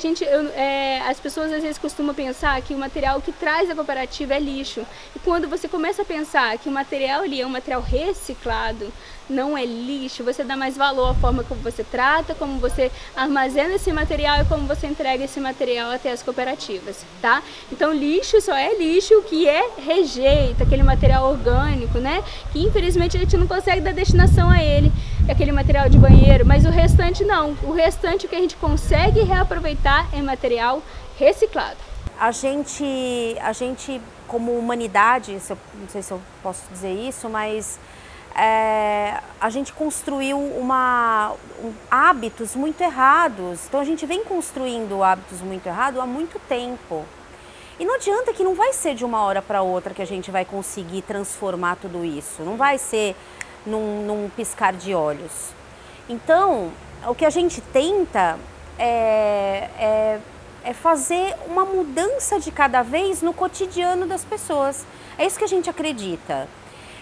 as pessoas às vezes costumam pensar que o material que traz a cooperativa é lixo. E quando você começa a pensar que o material ali é um material reciclado, não é lixo, você dá mais valor à forma como você trata, como você armazena esse material e como você entrega esse material até as cooperativas, tá? Então lixo só é lixo que é rejeito, aquele material orgânico, né? Que infelizmente a gente não consegue dar destinação a ele, aquele material de banheiro, mas o restante não. O restante que a gente consegue reaproveitar é material reciclado. A gente como humanidade, não sei se eu posso dizer isso, mas a gente construiu hábitos muito errados. Então a gente vem construindo hábitos muito errados há muito tempo. E não adianta que não vai ser de uma hora para outra que a gente vai conseguir transformar tudo isso. Não vai ser num piscar de olhos. Então, o que a gente tenta é fazer uma mudança de cada vez no cotidiano das pessoas. É isso que a gente acredita.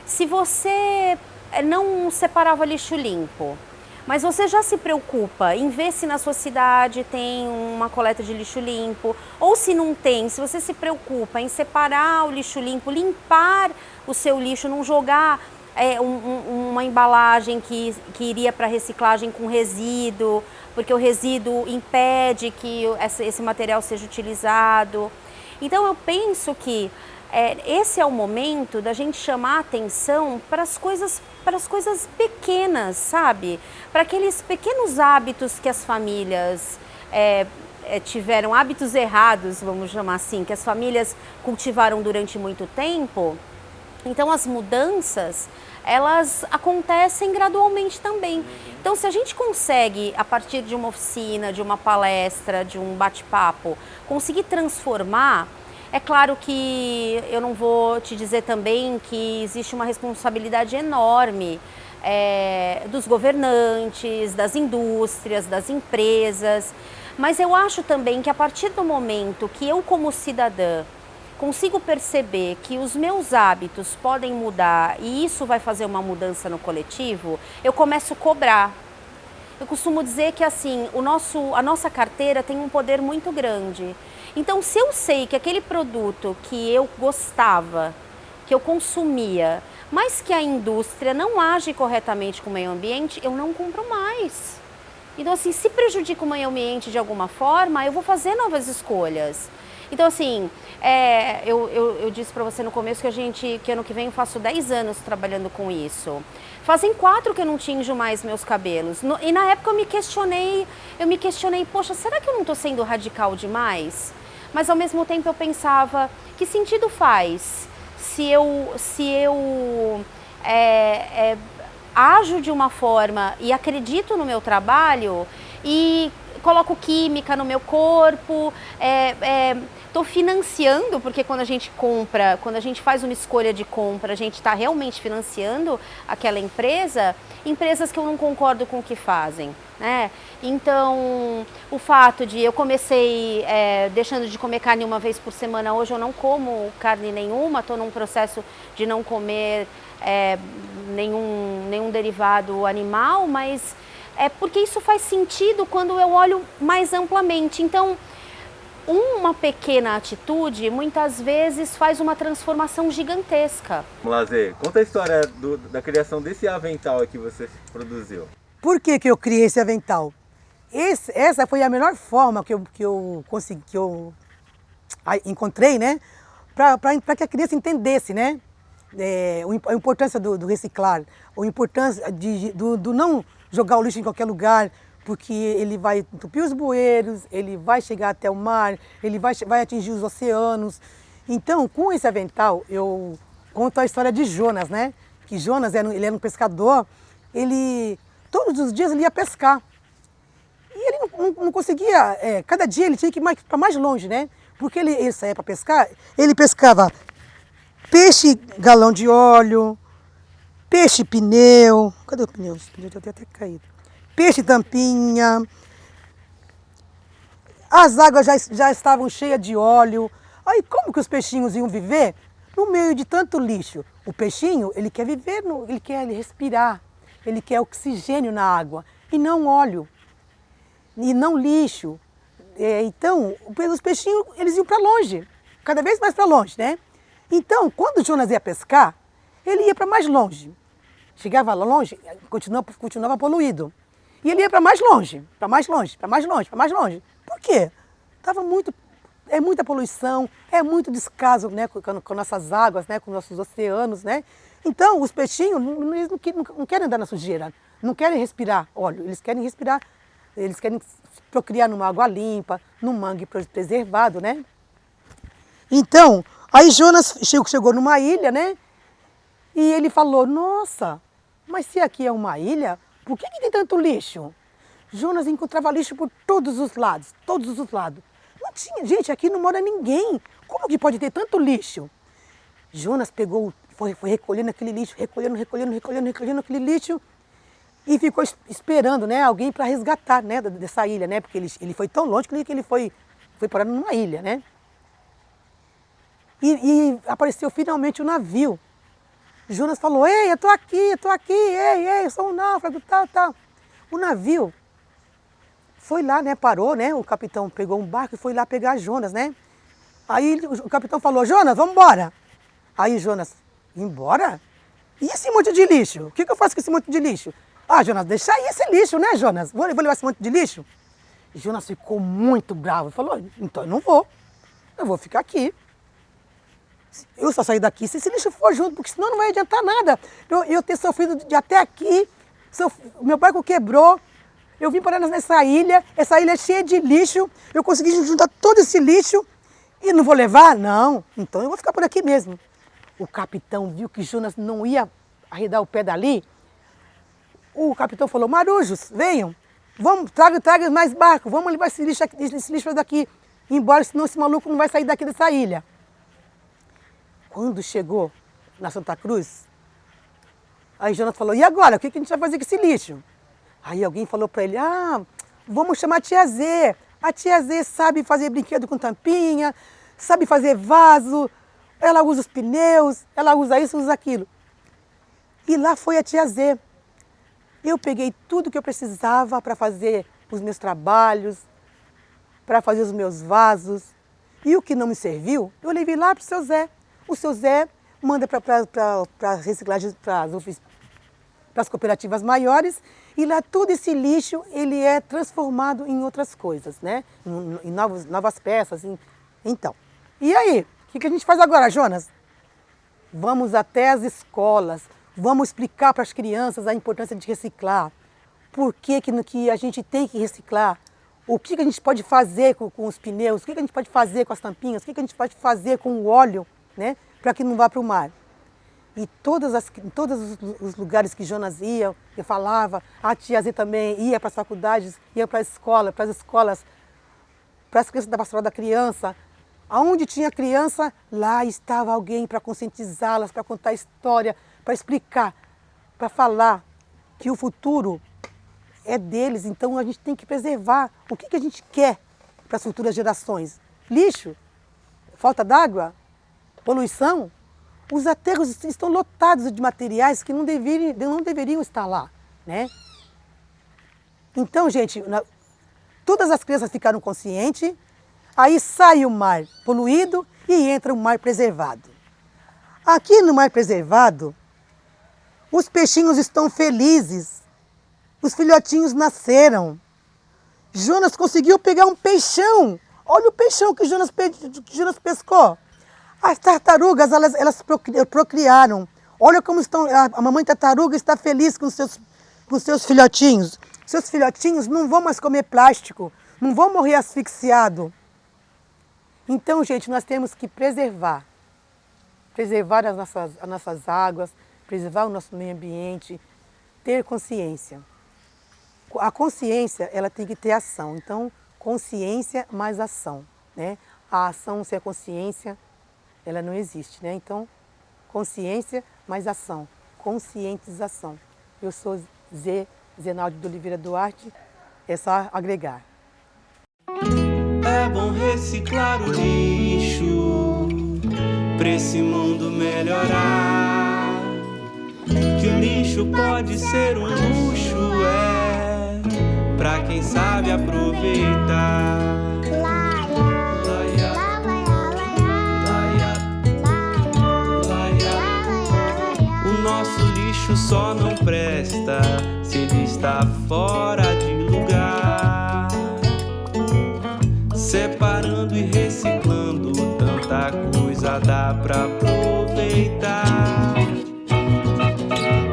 Se você não separava lixo limpo, mas você já se preocupa em ver se na sua cidade tem uma coleta de lixo limpo, ou se não tem, se você se preocupa em separar o lixo limpo, limpar o seu lixo, não jogar uma embalagem que iria para reciclagem com resíduo, porque o resíduo impede que esse material seja utilizado. Então eu penso que esse é o momento da gente chamar a atenção para as coisas pequenas, sabe? Para aqueles pequenos hábitos que as famílias tiveram, hábitos errados, vamos chamar assim, que as famílias cultivaram durante muito tempo. Então as mudanças, elas acontecem gradualmente também. Então se a gente consegue, a partir de uma oficina, de uma palestra, de um bate-papo, conseguir transformar, é claro que eu não vou te dizer também que existe uma responsabilidade enorme dos governantes, das indústrias, das empresas, mas eu acho também que a partir do momento que eu como cidadã consigo perceber que os meus hábitos podem mudar e isso vai fazer uma mudança no coletivo, eu começo a cobrar. Eu costumo dizer que assim, a nossa carteira tem um poder muito grande. Então, se eu sei que aquele produto que eu gostava, que eu consumia, mas que a indústria não age corretamente com o meio ambiente, eu não compro mais. Então, assim, se prejudica o meio ambiente de alguma forma, eu vou fazer novas escolhas. Então, assim, eu disse para você no começo que ano que vem eu faço 10 anos trabalhando com isso. Fazem 4 que eu não tinjo mais meus cabelos. E na época eu me questionei, poxa, será que eu não estou sendo radical demais? Mas ao mesmo tempo eu pensava, que sentido faz se eu ajo de uma forma e acredito no meu trabalho e coloco química no meu corpo, estou financiando, porque quando a gente compra, quando a gente faz uma escolha de compra, a gente está realmente financiando aquela empresas que eu não concordo com o que fazem, né? Então, o fato de eu comecei deixando de comer carne uma vez por semana, hoje eu não como carne nenhuma, estou num processo de não comer nenhum derivado animal, mas porque isso faz sentido quando eu olho mais amplamente. Então, uma pequena atitude, muitas vezes, faz uma transformação gigantesca. Vamos lá, Zê. Conta a história da criação desse avental que você produziu. Por que eu criei esse avental? Essa foi a melhor forma que eu consegui, que eu encontrei, né? Para que a criança entendesse, né? A importância do reciclar, a importância do não jogar o lixo em qualquer lugar, porque ele vai entupir os bueiros, ele vai chegar até o mar, ele vai atingir os oceanos. Então, com esse avental, eu conto a história de Jonas, né? Que Jonas, ele era um pescador, todos os dias ele ia pescar. E ele não conseguia, cada dia ele tinha que ir para mais longe, né? Porque ele saía para pescar, ele pescava peixe galão de óleo, peixe pneu, cadê o pneu? O pneu já tinha até caído. Peixe tampinha, as águas já estavam cheias de óleo. Aí como que os peixinhos iam viver no meio de tanto lixo? O peixinho, ele quer viver, ele quer respirar, ele quer oxigênio na água e não óleo, e não lixo. Então, os peixinhos, eles iam para longe, cada vez mais para longe, né? Então, quando o Jonas ia pescar, ele ia para mais longe. Chegava lá longe, continuava poluído. E ele ia para mais longe, para mais longe, para mais longe, para mais longe. Por quê? É muita poluição, é muito descaso, né, com nossas águas, né, com nossos oceanos, né? Então, os peixinhos, eles não querem andar na sujeira, não querem respirar óleo, eles querem procriar numa água limpa, num mangue preservado, né? Então, aí Jonas chegou numa ilha, né? E ele falou, nossa, mas se aqui é uma ilha, por que tem tanto lixo? Jonas encontrava lixo por todos os lados, todos os lados. Não tinha, gente, aqui não mora ninguém. Como que pode ter tanto lixo? Jonas foi recolhendo aquele lixo, recolhendo aquele lixo e ficou esperando, né, alguém para resgatar, né, dessa ilha, né? Porque ele foi tão longe que ele foi parar numa ilha, né? E apareceu finalmente o navio. Jonas falou, ei, eu tô aqui, ei, eu sou um náufrago, tal. O navio foi lá, né, parou, né, o capitão pegou um barco e foi lá pegar Jonas, né. Aí o capitão falou, Jonas, vamos embora. Aí Jonas, embora? E esse monte de lixo? O que eu faço com esse monte de lixo? Ah, Jonas, deixa aí esse lixo, né, Jonas? Vou levar esse monte de lixo? Jonas ficou muito bravo, falou, então eu não vou, eu vou ficar aqui. Eu só sair daqui se esse lixo for junto, porque senão não vai adiantar nada. Eu ter sofrido de até aqui, meu barco quebrou, eu vim parar nessa ilha, essa ilha é cheia de lixo, eu consegui juntar todo esse lixo e não vou levar? Não, então eu vou ficar por aqui mesmo. O capitão viu que Jonas não ia arredar o pé dali. O capitão falou, marujos, venham, vamos, traga mais barco, vamos levar esse lixo daqui, embora senão esse maluco não vai sair daqui dessa ilha. Quando chegou na Santa Cruz, aí Jonas falou, e agora, o que a gente vai fazer com esse lixo? Aí alguém falou para ele, vamos chamar a tia Zê. A tia Zê sabe fazer brinquedo com tampinha, sabe fazer vaso, ela usa os pneus, ela usa isso, usa aquilo. E lá foi a tia Zê. Eu peguei tudo que eu precisava para fazer os meus trabalhos, para fazer os meus vasos. E o que não me serviu, eu levei lá para o seu Zé. O seu Zé manda para reciclagem, para as cooperativas maiores, e lá todo esse lixo ele é transformado em outras coisas, né? Em novas peças. Então, e aí? O que a gente faz agora, Jonas? Vamos até as escolas, vamos explicar para as crianças a importância de reciclar, por que a gente tem que reciclar, o que a gente pode fazer com os pneus, o que a gente pode fazer com as tampinhas, o que a gente pode fazer com o óleo, né, para que não vá para o mar. E em todos os lugares que Jonas ia, eu falava, a tia Zê também ia para as faculdades, ia para as escolas, para as crianças da pastoral da criança. Aonde tinha criança, lá estava alguém para conscientizá-las, para contar história, para explicar, para falar que o futuro é deles, então a gente tem que preservar. O que a gente quer para as futuras gerações? Lixo? Falta d'água? Poluição? Os aterros estão lotados de materiais que não deveriam estar lá, né? Então, gente, todas as crianças ficaram conscientes, aí sai o mar poluído e entra o mar preservado. Aqui no mar preservado, os peixinhos estão felizes, os filhotinhos nasceram. Jonas conseguiu pegar um peixão. Olha o peixão que Jonas pescou. As tartarugas, elas procriaram. Olha como estão, a mamãe tartaruga está feliz com seus filhotinhos. Seus filhotinhos não vão mais comer plástico, não vão morrer asfixiados. Então, gente, nós temos que preservar as nossas águas, preservar o nosso meio ambiente, ter consciência. A consciência, ela tem que ter ação. Então, consciência mais ação, né? A ação sem a consciência, ela não existe, né? Então, consciência mais ação, conscientização. Eu sou Zenaldi de Oliveira Duarte, é só agregar. É bom reciclar o lixo pra esse mundo melhorar. Que o lixo pode ser um luxo, pra quem sabe aproveitar. O nosso lixo só não presta se ele está fora de lugar. Separando e reciclando, tanta coisa dá pra aproveitar.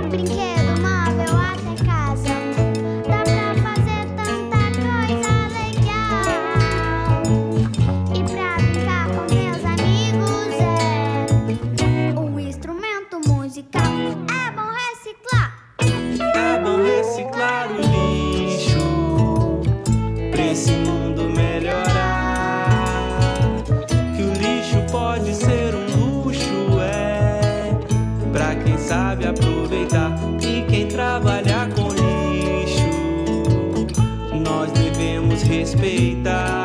Brinquedo móvel até casa, dá pra fazer tanta coisa legal. E pra brincar com meus amigos o instrumento musical. É bom reciclar. É bom reciclar o lixo pra esse mundo melhorar. Que o lixo pode ser um luxo, pra quem sabe aproveitar. E quem trabalha com lixo, nós devemos respeitar.